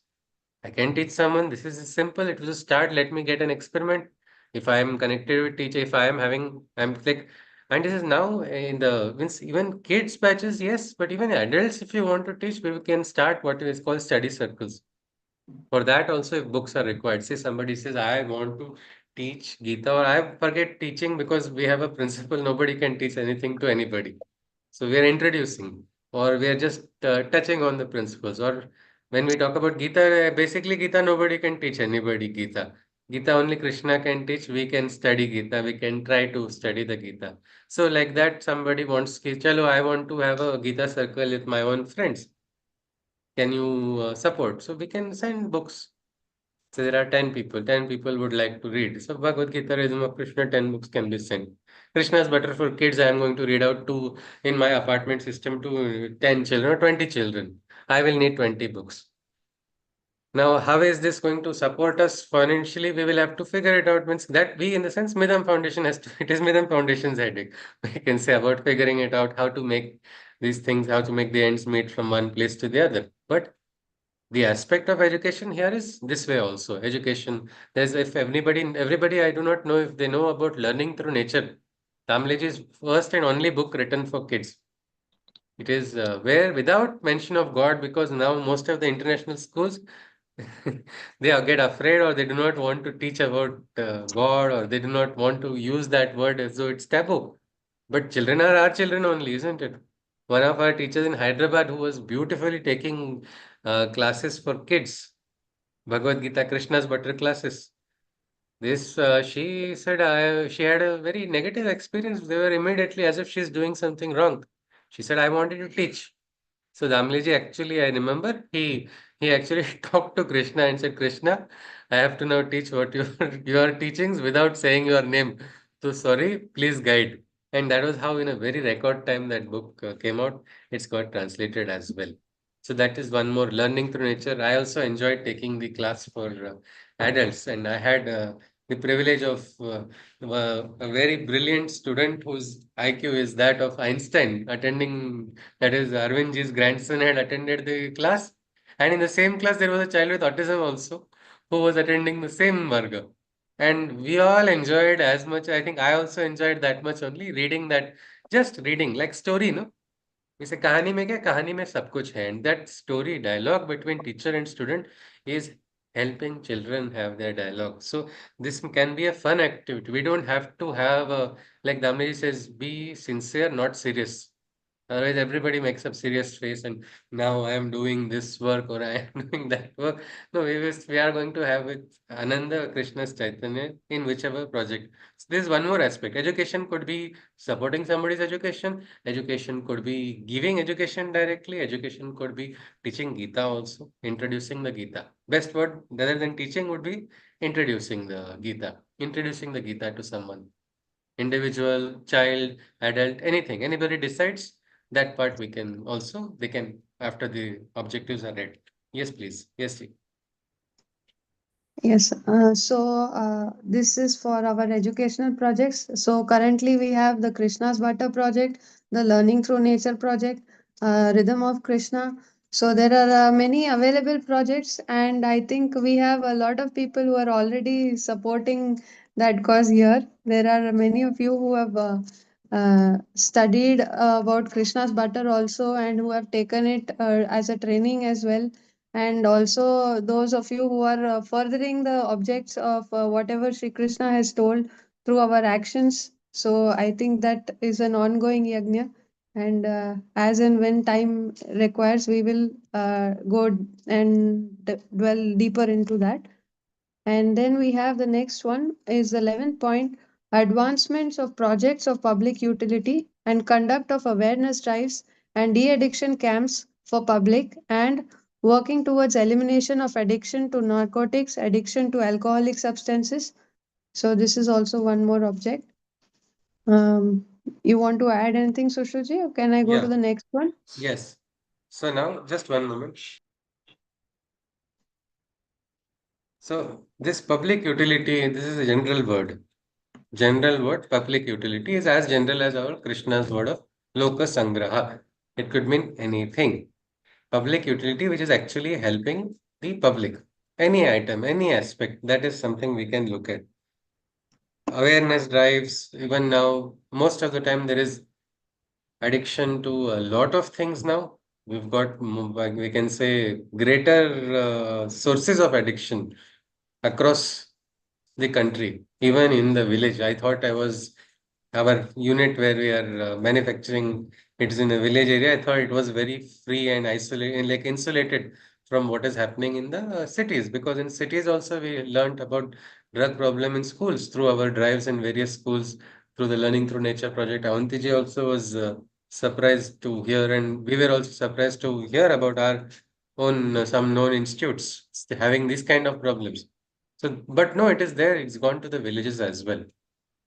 I can teach someone. This is simple. It was a start. Let me get an experiment. If I am connected with teacher, if I am having, I'm like, and this is now in the means even kids batches, yes, but even adults, if you want to teach, we can start what is called study circles. For that also, if books are required, say somebody says, I want to teach Gita, or I forget teaching because we have a principle, nobody can teach anything to anybody. So we are introducing, or we are just touching on the principles. Or when we talk about Gita, basically Gita, nobody can teach anybody Gita. Gita only Krishna can teach. We can study Gita. We can try to study the Gita. So like that, somebody wants, ki, chalo, I want to have a Gita circle with my own friends. Can you support? So we can send books. So there are 10 people. 10 people would like to read. So Bhagavad Gita, Rhythm of Krishna, 10 books can be sent. Krishna's Butter for Kids, I am going to read out to in my apartment system to 10 children or 20 children. I will need 20 books. Now, how is this going to support us financially? We will have to figure it out. Means that we, in the sense, Midam Foundation has to, it is Midam Foundation's headache. We can say about figuring it out, how to make these things, how to make the ends meet from one place to the other. But the aspect of education here is this way also. Education, there's if everybody, I do not know if they know about learning through nature. Tamleji's first and only book written for kids. It is where without mention of God, because now most of the international schools they get afraid, or they do not want to teach about God, or they do not want to use that word as though it's taboo. But children are our children only, isn't it? One of our teachers in Hyderabad who was beautifully taking classes for kids, Bhagavad Gita, Krishna's butter classes. This she said she had a very negative experience. They were immediately as if she's doing something wrong. She said, I wanted to teach. So Damliji actually, I remember he actually talked to Krishna and said, Krishna, I have to now teach what your teachings without saying your name. So sorry, please guide. And that was how in a very record time that book came out. It's got translated as well. So that is one more learning through nature. I also enjoyed taking the class for adults, and I had the privilege of a very brilliant student whose IQ is that of Einstein attending, that is, Arvindji's grandson had attended the class. And in the same class, there was a child with autism also who was attending the same Varga. And we all enjoyed as much. I think I also enjoyed that much only reading that, just reading like story, no? जैसे कहानी में क्या कहानी में सब कुछ है and that story dialogue between teacher and student is helping children have their dialogue. So this can be a fun activity. We don't have to have a, like Damiji says, be sincere, not serious. Otherwise, everybody makes up serious face and now I am doing this work or I am doing that work. No, we are going to have it Ananda Krishna's Chaitanya in whichever project. So this is one more aspect. Education could be supporting somebody's education. Education could be giving education directly. Education could be teaching Gita also, introducing the Gita. Best word rather than teaching would be introducing the Gita. Introducing the Gita to someone. Individual, child, adult, anything. Anybody decides that part we can also, they can, after the objectives are read. Yes, please. Yes, Ji. Yes, this is for our educational projects. So currently we have the Krishna's Butter project, the Learning Through Nature project, Rhythm of Krishna. So there are many available projects, and I think we have a lot of people who are already supporting that cause here. There are many of you who have studied about Krishna's Butter also, and who have taken it as a training as well, and also those of you who are furthering the objects of whatever Sri Krishna has told through our actions. So I think that is an ongoing yajna, and as and when time requires, we will go and dwell deeper into that. And then we have the next one is the 11th point, advancements of projects of public utility and conduct of awareness drives and de-addiction camps for public, and working towards elimination of addiction to narcotics, addiction to alcoholic substances. So this is also one more object. You want to add anything, Sushruji, or can I go to Yeah, the next one? yes. So now, just one moment. So this public utility, this is a general word. General word, public utility is as general as our Krishna's word of Loka Sangraha. It could mean anything. Public utility, which is actually helping the public. Any item, any aspect, that is something we can look at. Awareness drives, even now, most of the time there is addiction to a lot of things now. We've got, like we can say, greater sources of addiction across. the country, even in the village. I thought I was our unit where we are manufacturing. It is in a village area. I thought it was very free and isolated, like insulated from what is happening in the cities. Because in cities also we learnt about drug problem in schools through our drives in various schools through the Learning Through Nature project. Avantiji also was surprised to hear, and we were also surprised to hear about our own some known institutes having these kind of problems. So, but no, it is there. It's gone to the villages as well.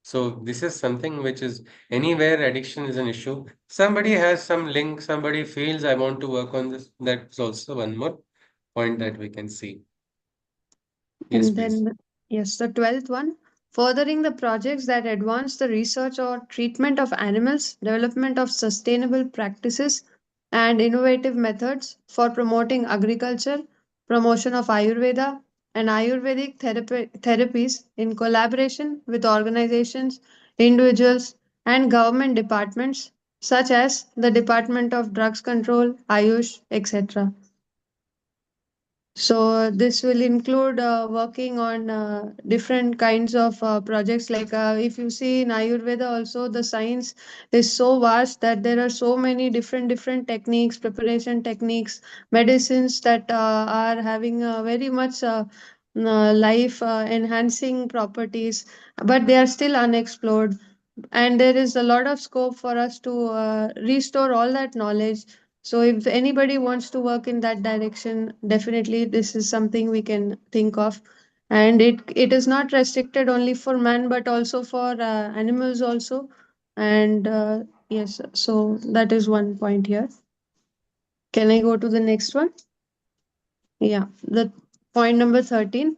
So this is something which is anywhere addiction is an issue. Somebody has some link, somebody feels I want to work on this. That's also one more point that we can see. Yes, And please. then, yes, the 12th one, furthering the projects that advance the research or treatment of animals, development of sustainable practices, and innovative methods for promoting agriculture, promotion of Ayurveda, and Ayurvedic therapies in collaboration with organizations, individuals, and government departments such as the Department of Drugs Control, Ayush, etc. So this will include working on different kinds of projects. Like if you see in Ayurveda, also the science is so vast that there are so many different techniques, preparation techniques, medicines that are having very much life enhancing properties, but they are still unexplored. And there is a lot of scope for us to restore all that knowledge. So if anybody wants to work in that direction, definitely this is something we can think of. And it is not restricted only for man, but also for animals also. And yes, so that is one point here. Can I go to the next one? Yeah, the point number 13,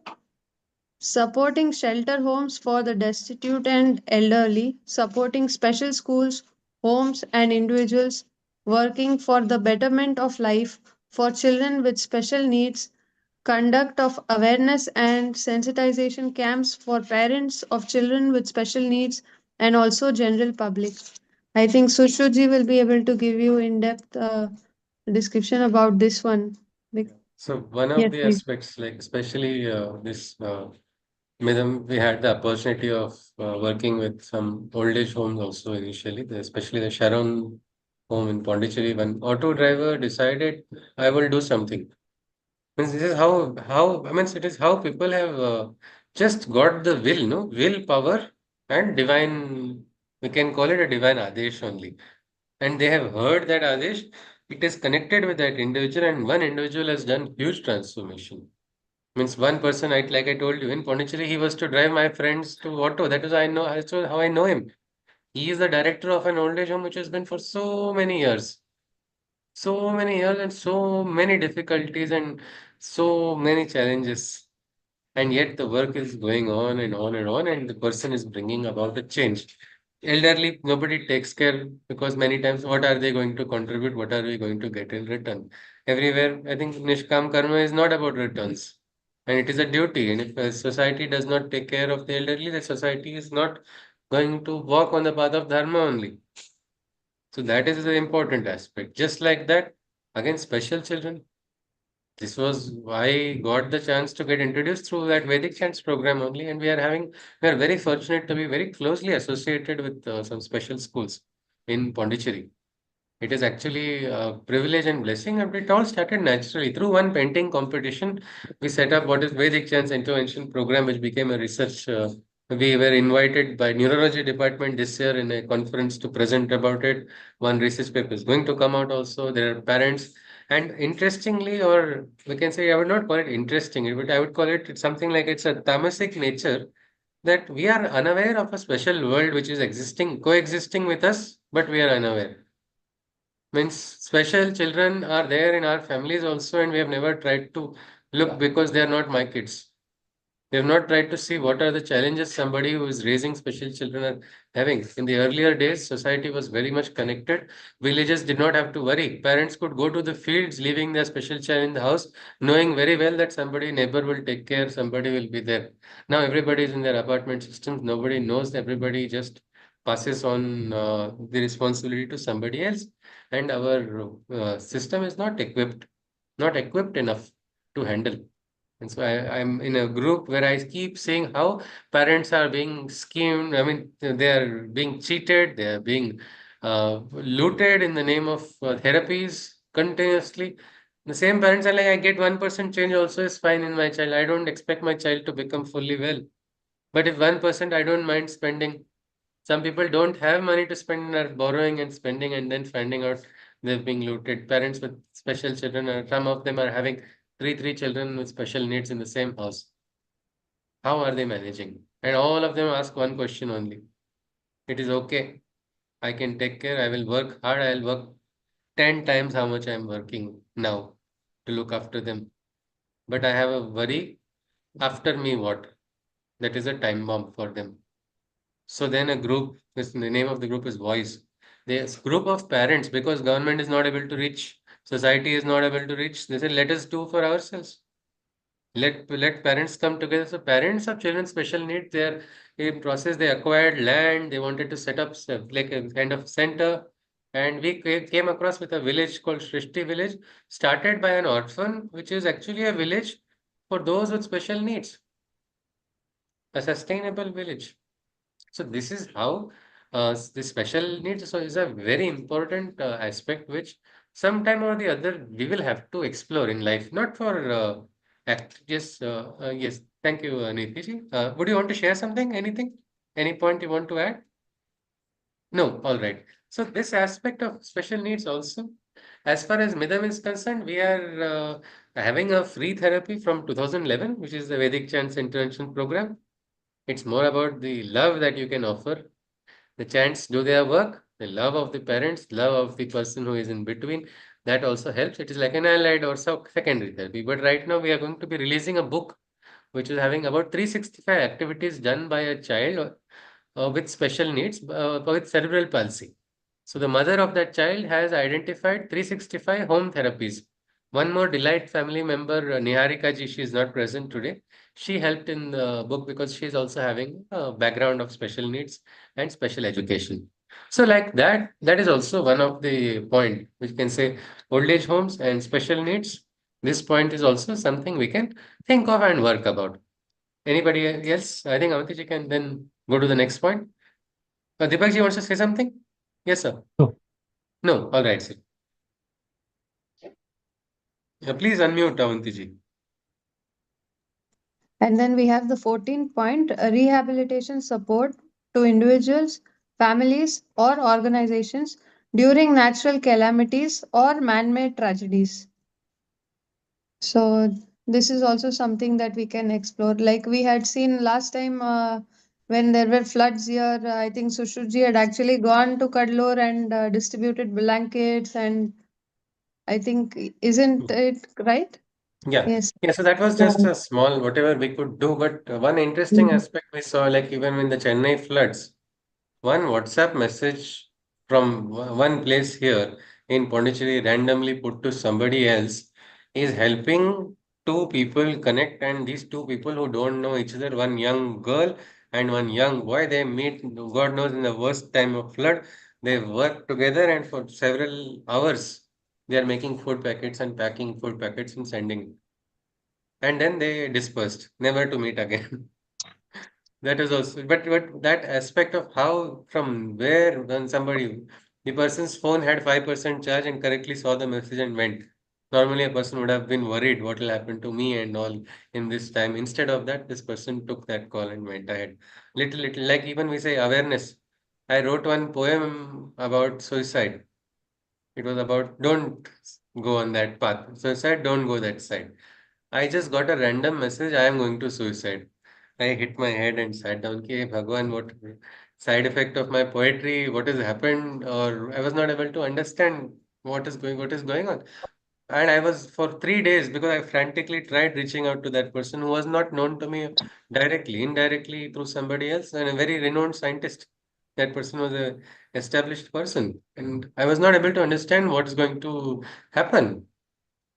supporting shelter homes for the destitute and elderly, supporting special schools, homes, and individuals working for the betterment of life for children with special needs, conduct of awareness and sensitization camps for parents of children with special needs, and also general public. I think Sushruji will be able to give you in-depth description about this one. Bec- So one of Yes, the please. aspects, like especially this Midam, we had the opportunity of working with some old age homes also initially, especially the Sharon home in Pondicherry. One auto driver decided, I will do something. Means this is how I mean it is how people have just got the will, no willpower and divine. We can call it a divine adesh only, and they have heard that adesh. It is connected with that individual, and one individual has done huge transformation. Means one person, like I told you, in Pondicherry, he was to drive my friends to auto. That is I know. That's how I know him. He is the director of an old age home which has been for so many years, and so many difficulties and so many challenges. And yet the work is going on and on and on, and the person is bringing about a change. Elderly, nobody takes care because many times what are they going to contribute? What are we going to get in return? Everywhere, I think Nishkam Karma is not about returns. And it is a duty. And if a society does not take care of the elderly, the society is not going to walk on the path of Dharma only. So that is the important aspect. Just like that, again, special children. This was why I got the chance to get introduced through that Vedic Chants program only, and we are very fortunate to be very closely associated with some special schools in Pondicherry. It is actually a privilege and blessing, and it all started naturally through one painting competition. We set up what is Vedic Chants Intervention Program, which became a research. We were invited by Neurology Department this year in a conference to present about it. One research paper is going to come out also. There are parents, and interestingly, or we can say, I would not call it interesting, but I would call it something like it's a tamasic nature that we are unaware of a special world which is existing, coexisting with us, but we are unaware. Means special children are there in our families also, and we have never tried to look because they are not my kids. We have not tried to see what are the challenges somebody who is raising special children are having. In the earlier days, society was very much connected. Villages did not have to worry. Parents could go to the fields, leaving their special child in the house, knowing very well that somebody, neighbor will take care, somebody will be there. Now everybody is in their apartment systems. Nobody knows. Everybody just passes on the responsibility to somebody else, and our system is not equipped enough to handle. And so I'm in a group where I keep seeing how parents are being schemed. I mean, they are being cheated, they are being looted in the name of therapies continuously. The same parents are like, I get 1% change also is fine in my child. I don't expect my child to become fully well. But if 1%, I don't mind spending. Some people don't have money to spend and are borrowing and spending and then finding out they're being looted. Parents with special children, some of them are having three children with special needs in the same house. How are they managing? And all of them ask one question only. It is okay. I can take care. I will work hard. I'll work 10 times how much I'm working now to look after them. But I have a worry after me what? That is a time bomb for them. So then a group, the name of the group is Voice. This group of parents, because government is not able to reach, society is not able to reach, they said, let us do for ourselves. Let parents come together. So parents of children with special needs, they are in process, they acquired land, they wanted to set up like a kind of center. And we came across with a village called Shrishti village, started by an orphan, which is actually a village for those with special needs, a sustainable village. So this is how the special needs so is a very important aspect which sometime or the other we will have to explore in life, not for yes, yes. Thank you, Nitiji. Would you want to share something? Anything? Any point you want to add? No. All right. So this aspect of special needs also, as far as Midam is concerned, we are having a free therapy from 2011, which is the Vedic Chants Intervention Program. It's more about the love that you can offer. The chants do their work, the love of the parents, love of the person who is in between. That also helps. It is like an allied or secondary therapy. But right now we are going to be releasing a book which is having about 365 activities done by a child with special needs with cerebral palsy. So the mother of that child has identified 365 home therapies. One more delight family member, Niharika ji, she is not present today. She helped in the book because she is also having a background of special needs and special education. So like that, that is also one of the point which can say old age homes and special needs. This point is also something we can think of and work about. Anybody else? I think Avanti ji can then go to the next point. Deepak ji wants to say something? Yes, sir. No. No. All right, sir. Please unmute Avanti ji. And then we have the 14th point, rehabilitation support to individuals, families, or organizations during natural calamities or man-made tragedies. So this is also something that we can explore. Like we had seen last time when there were floods here, I think Sushuji had actually gone to Kadlur and distributed blankets, and I think, isn't it right? Yeah. Yes. Yeah, so that was just a small whatever we could do. But one interesting Mhm. aspect we saw, like even in the Chennai floods, one WhatsApp message from one place here in Pondicherry randomly put to somebody else is helping two people connect, and these two people who don't know each other, one young girl and one young boy, they meet, God knows, in the worst time of flood. They work together, and for several hours, they are making food packets and packing food packets and sending. And then they dispersed, never to meet again. That is also, but that aspect of how from where when somebody the person's phone had 5% charge and correctly saw the message and went. Normally, a person would have been worried what will happen to me and all in this time. Instead of that, this person took that call and went ahead. Little, like even we say awareness. I wrote one poem about suicide. It was about don't go on that path. Suicide, don't go that side. I just got a random message, I am going to suicide. I hit my head and sat down. Ki, Bhagwan, what side effect of my poetry? What has happened? Or I was not able to understand what is going on. And I was for 3 days because I frantically tried reaching out to that person who was not known to me directly, indirectly through somebody else, and a very renowned scientist. That person was a established person, and I was not able to understand what is going to happen.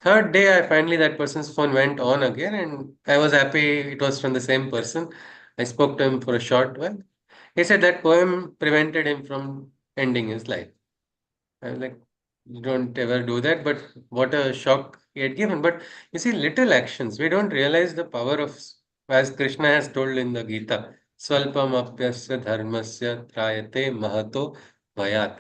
Third day, I finally that person's phone went on again, and I was happy it was from the same person. I spoke to him for a short while. He said that poem prevented him from ending his life. I was like, You don't ever do that, but what a shock he had given. But you see, little actions, we don't realize the power of, as Krishna has told in the Gita, Swalpam apyasya dharmasya trayate mahato bhayat.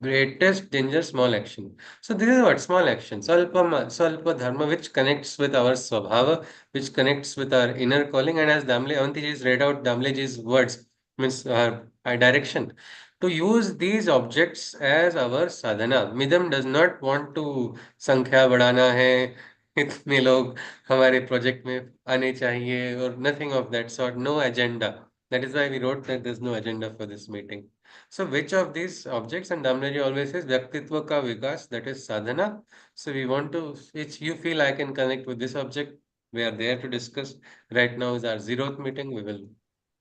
Greatest danger, small action. So this is what small action. Swalpa dharma, which connects with our swabhava, which connects with our inner calling. And as Avanti has read out Damleji's words, means our direction, to use these objects as our sadhana. Midam does not want to संख्या बढ़ाना है, इतने लोग हमारे project में आने चाहिए, or nothing of that sort. No agenda. That is why we wrote that there's no agenda for this meeting. So which of these objects, and Damleji always says, Vyaktitva ka vikas, that is sadhana. So we want to, which you feel I can connect with this object, we are there to discuss. Right now is our Zeroth meeting.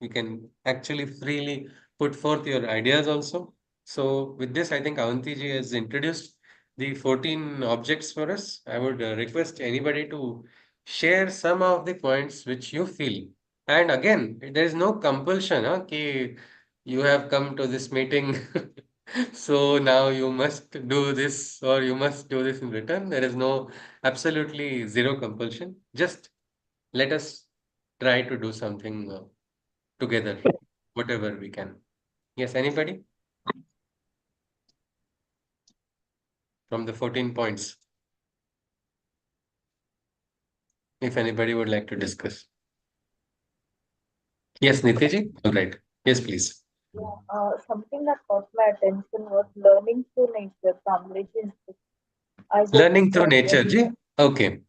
We can actually freely put forth your ideas also. So with this, I think Avanti ji has introduced the 14 objects for us. I would request anybody to share some of the points which you feel. And again, there is no compulsion, huh, ki you have come to this meeting, so now you must do this or you must do this in return. There is no absolutely zero compulsion. Just let us try to do something together, whatever we can. Yes, anybody from the 14 points? If anybody would like to discuss. Yes, Nitiji? All right. Yes, please. Yeah, something that caught my attention was learning through nature, Kamleji's book. I would Learning through nature, really, ji? Okay.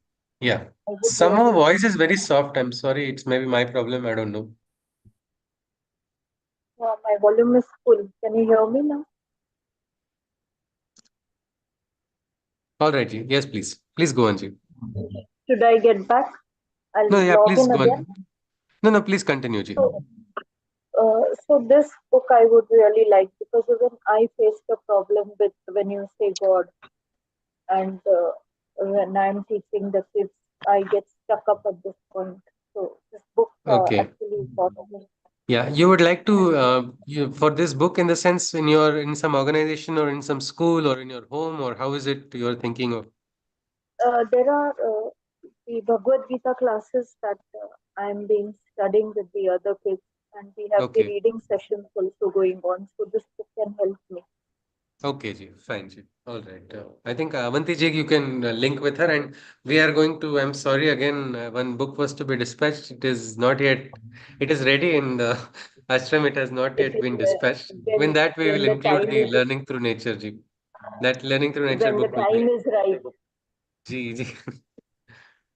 Yeah. I would Somehow really, voice is very soft. I'm sorry. It's maybe my problem. I don't know. my volume is full. Can you hear me now? All right, ji. Yes, please. Please go on, ji. Should I get back? I'll No, yeah, log please in go again. on. No, please continue, ji. So this book I would really like, because even I faced a problem with when you say God, and when I'm teaching the kids, I get stuck up at this point. So this book Okay. actually taught me. Yeah, you would like to for this book in the sense in some organization or in some school or in your home, or how is it you're thinking of? There are the Bhagavad Gita classes that I'm being studying with the other kids, and we have the Okay. reading sessions also going on. So this book can help me. Okay, ji. Fine, ji. All right. I think Avanti ji, you can link with her, and we are going to. I'm sorry again. One book was to be dispatched. It is not yet. It is ready in the ashram. It has not It yet is been dispatched. In when that, we will when the include time the is learning through nature, ji. That learning through nature when the book will be. time is right. Ji, ji.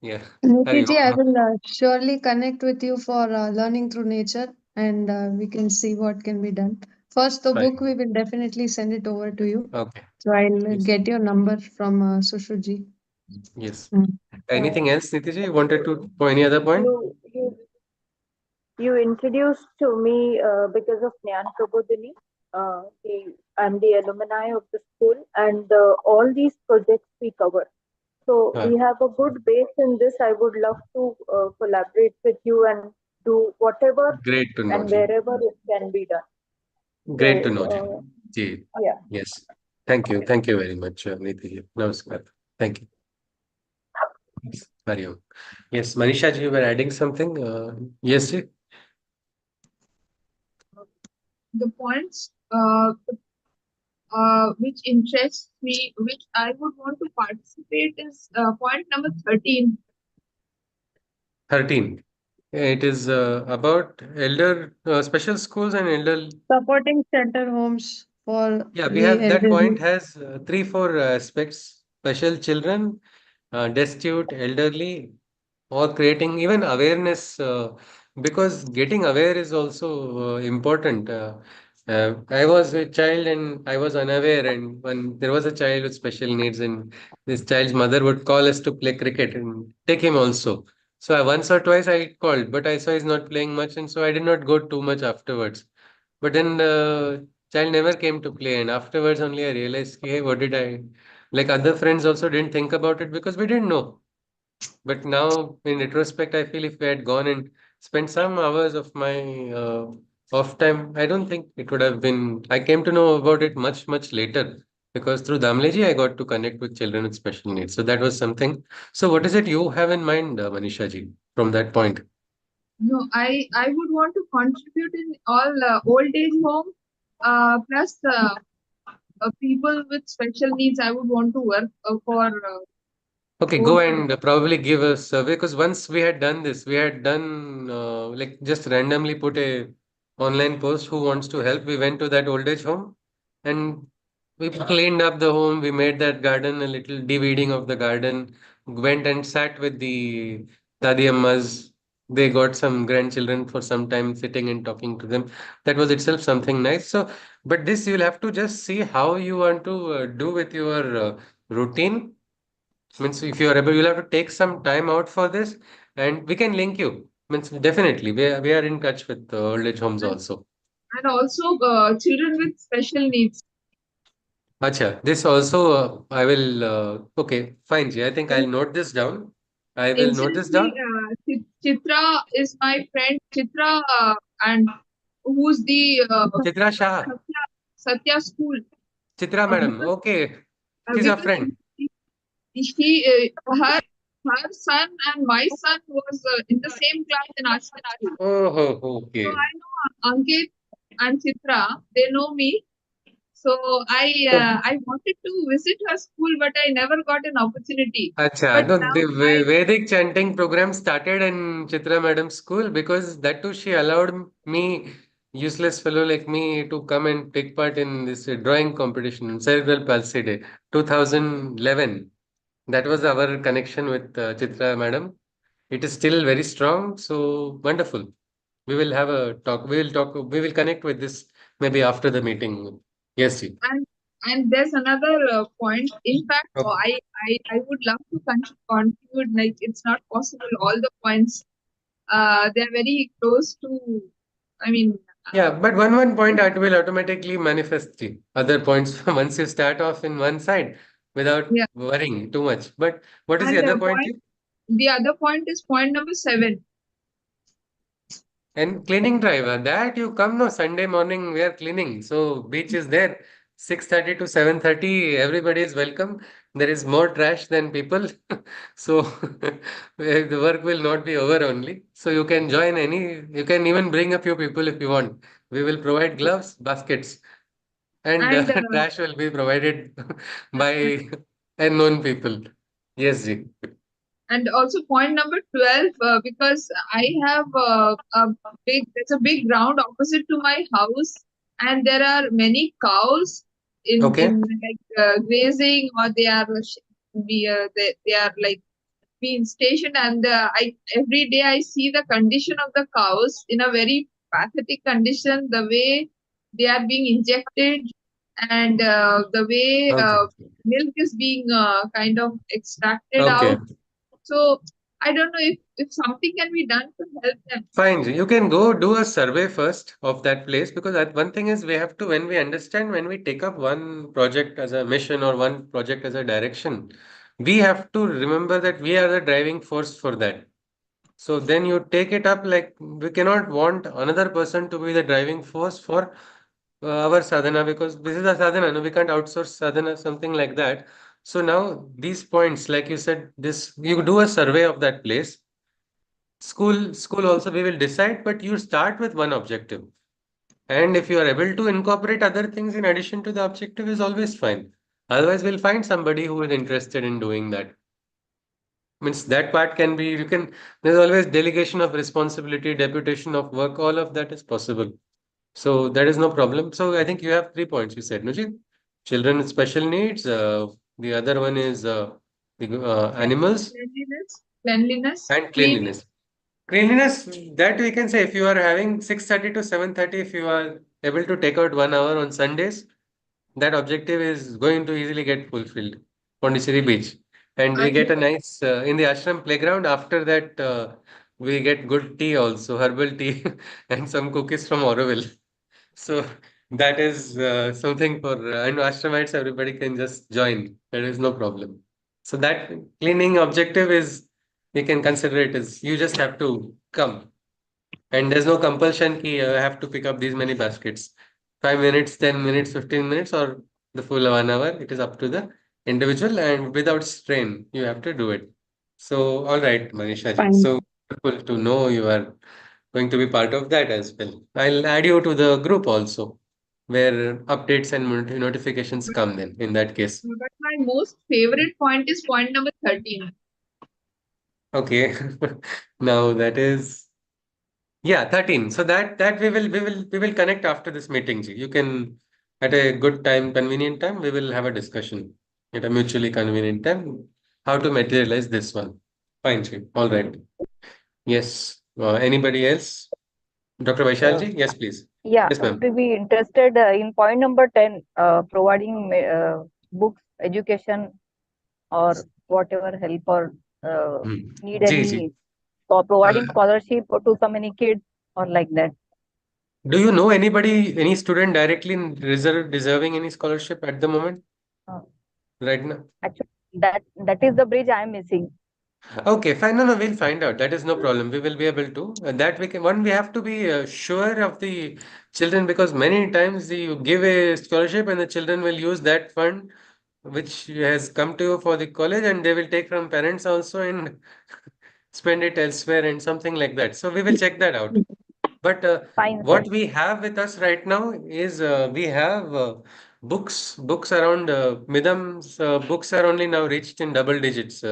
Yeah. Hari Nitiji, I Om. will surely connect with you for learning through nature, and we can see what can be done. First, the book Fine. we will definitely send it over to you. Okay. So I'll Yes. get your number from Sushuji. Yes. Mm. Uh, Anything else, Nitiji? You wanted to, for any other point? you introduced to me because of Nyan Prabodhini. I'm the alumni of the school, and all these projects we cover. So Ah, we have a good base in this. I would love to collaborate with you and do whatever great to know, and ji. wherever it can be done. Great to So know, ji. Ji. yeah. Yes. Thank you. Thank you very much, Nitiji. Namaskar. Thank you. Yes. Hari Om. Yes, Manisha ji, you were adding something. Yes, ji. The points which interests me, which I would want to participate, is point number 13. 13. It is about special schools and elder. Supporting shelter homes for Yeah, we the have that point elderly. has three, four aspects. Special children, destitute, elderly, or creating even awareness, because getting aware is also important. I was a child and I was unaware, and when there was a child with special needs, and this child's mother would call us to play cricket and take him also. So once or twice I called, but I saw he's not playing much, and so I did not go too much afterwards. But then the child never came to play, and afterwards only I realized, hey, what did I like? Other friends also didn't think about it because we didn't know. But now, in retrospect, I feel if we had gone and spent some hours of my off time, I don't think it would have been. I came to know about it much, much later because through Damleji, I got to connect with children with special needs. So that was something. So what is it you have in mind, Manisha ji, from that point? No, I would want to contribute in all old age home, plus people with special needs. I would want to work for Okay, old go people. and probably give a survey because once we had done this, we had done like just randomly put a online post who wants to help. We went to that old age home and we cleaned up the home. We made that garden a little de-weeding of the garden. Went and sat with the Dadi Ammas. They got some grandchildren for some time sitting and talking to them. That was itself something nice. So, but this you'll have to just see how you want to do with your routine. Means if you are able, you'll have to take some time out for this, and we can link you. Means definitely, we are in touch with old age homes and, also. and also children with special needs. Acha, this also I will. Okay, fine, Ji. I think I'll note this down. I will note this Incidentally, down. Chitra is my friend. Chitra and who's the Chitra Shah, Satya school. Chitra madam. Because Okay, she's a because friend. her son and my son was in the same class in ashram school. Oh, So okay. I know Ankit and Chitra. They know me. So So, I wanted to visit her school, but I never got an opportunity. acha, But no, now the I Vedic chanting program started in Chitra Madam's school because that too she allowed me, useless fellow like me, to come and take part in this drawing competition, Cerebral Palsy Day, 2011. That was our connection with Chitra Madam. It is still very strong, so wonderful. We will have a talk. We will talk. We will connect with this maybe after the meeting. Yes, ji. and and there's another point. In fact, Okay. I would love to contribute. Like it's not possible. All the points they're very close to. I mean, Yeah, but one point that will automatically manifest the other points once you start off in one side without yeah. worrying too much. But what is the And other point? Ji? the other point is point number 7. And cleaning drive, that you come no Sunday morning we are cleaning. So beach is there, 6:30 to 7:30. Everybody is welcome. There is more trash than people, so the work will not be over only. So you can join any. You can even bring a few people if you want. We will provide gloves, baskets, and And trash will be provided by unknown people. Yes, Ji. and also point number 12, because I have there's a big ground opposite to my house, and there are many cows Okay. in like grazing, or they are they are like being stationed, and I every day I see the condition of the cows in a very pathetic condition, the way they are being injected, and the way Okay. milk is being kind of extracted Okay. out. So I don't know if something can be done to help them. Fine. You can go do a survey first of that place because that one thing is we have to, when we understand, when we take up one project as a mission or one project as a direction, we have to remember that we are the driving force for that. So then you take it up like we cannot want another person to be the driving force for our sadhana because this is a sadhana. No, we can't outsource sadhana, something like that. So now these points, like you said, this you do a survey of that place. School also we will decide, but you start with one objective. And if you are able to incorporate other things in addition to the objective is always fine. Otherwise, we'll find somebody who is interested in doing that. Means that part can be, you can, there's always delegation of responsibility, deputation of work, all of that is possible. So that is no problem. So I think you have 3 points you said, Nujit. Children with special needs. The other one is the animals Cleanliness, and cleaning, cleanliness. Cleanliness, that we can say if you are having 6:30 to 7:30, if you are able to take out 1 hour on Sundays, that objective is going to easily get fulfilled. Pondicherry Beach. And we get a nice, in the ashram playground, after that, we get good tea also, herbal tea, and some cookies from Oroville. So that is something for, and ashramites, everybody can just join. There is no problem. So that cleaning objective is, we can consider it as you just have to come. And there's no compulsion ki I have to pick up these many baskets. 5 minutes, 10 minutes, 15 minutes, or the full 1 hour. It is up to the individual and without strain, you have to do it. So, all right, Manisha ji. Fine. So, wonderful to know you are going to be part of that as well. I'll add you to the group also, where updates and notifications come then in that case. But my most favorite point is point number 13. Okay. Now that is, yeah, 13. So that we will connect after this meeting, Ji. You can, at a good time, convenient time, we will have a discussion at a mutually convenient time, how to materialize this one. Fine, Ji. All right. Yes. Anybody else? Dr. Vaishal Uh, ji? Yes, please. yeah, Yes, ma'am. would be interested in point number 10, providing books, education, or whatever help, or need Ji, ji. any, or providing Uh, scholarship to so many kids, or like that. do you know anybody, any student directly in deserving any scholarship at the moment, Uh, right now? Actually, that is the bridge I am missing. Okay, fine. No, no, we'll find out. That is no problem. We will be able to. That we can. One, we have to be sure of the children because many times you give a scholarship and the children will use that fund which has come to you for the college and they will take from parents also and spend it elsewhere and something like that. So we will check that out. But Fine, sir. what we have with us right now is we have books around Midam's books are only now reached in double digits.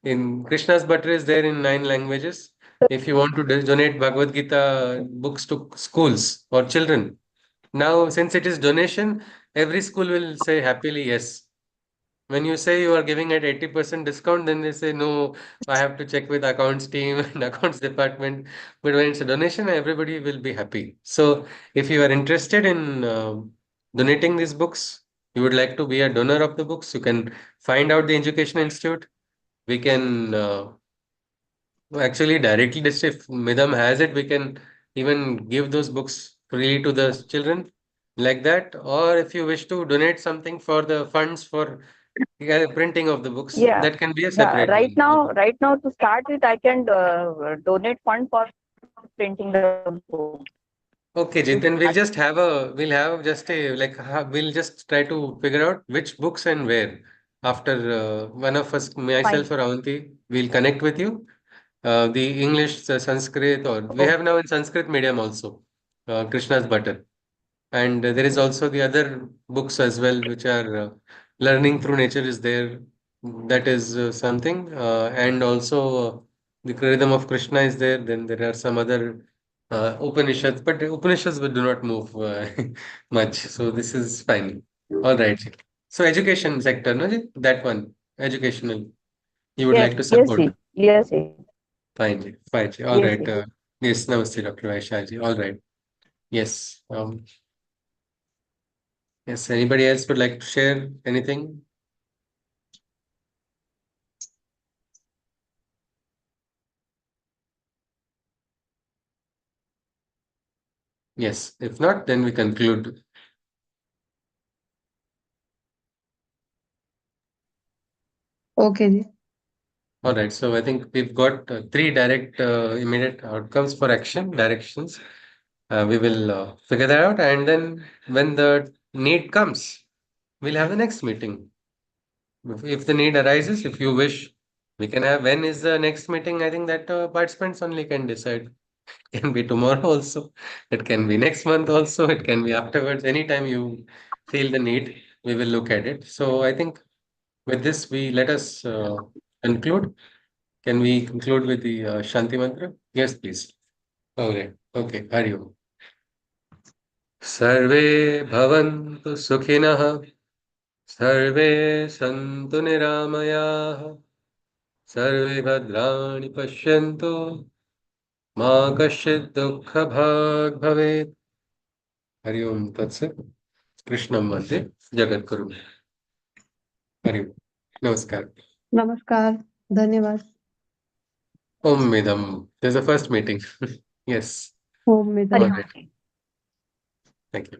In Krishna's Butter is there in 9 languages. If you want to donate Bhagavad Gita books to schools or children, now since it is donation, every school will say happily yes. When you say you are giving at 80% discount, then they say, no, I have to check with accounts team and accounts department. But when it's a donation, everybody will be happy. So if you are interested in donating these books, you would like to be a donor of the books, you can find out the Education Institute. We can actually directly, if Midam has it, we can even give those books freely to the children like that. Or if you wish to donate something for the funds for printing of the books, Yeah, that can be a separate right one. now, to start with, I can donate fund for printing the book. Okay, Jitin, we'll have just a like we'll just try to figure out which books and where. After one of us, Fine. myself or Avanti, we'll connect with you. The English, Sanskrit, or we Oh, have now in Sanskrit medium also, Krishna's Butter. And there is also the other books as well, which are Learning Through Nature is there. That is something. And also the Rhythm of Krishna is there. Then there are some other Upanishads, but the Upanishads will do not move much. So this is fine. All right. So education sector, no, ji? That one, educational. You would yes, like to yes, support. ji. Yes, ji. Fine, ji. Fine. Ji. All Yes, right. ji. Yes, namaste, Dr. Vaishal ji. All right. Yes. Yes, anybody else would like to share anything? Yes, if not, then we conclude. Okay, ji. All right, so I think we've got three direct immediate outcomes for action directions. We will figure that out, and then when the need comes, we'll have the next meeting. If the need arises, if you wish, we can have. When is the next meeting? I think that participants only can decide. Can be tomorrow also. It can be next month also. It can be afterwards. Anytime you feel the need, we will look at it. So I think with this, we let us conclude. Can we conclude with the Shanti mantra? Yes, please. Okay. Okay. Hari Om. सर्वे भवन्तु सुखिनः सर्वे सन्तु निरामयाः सर्वे भद्राणि पश्यन्तु मा कश्चित् दुःखभाग् भवेत् हरि ओम तत्सत् कृष्णं वन्दे जगद्गुरुं हरि ओम नमस्कार Namaskar. Dhanyavad. Om Midam. There's a first meeting. Yes. Om Hari All Midam. right. Om. Thank you.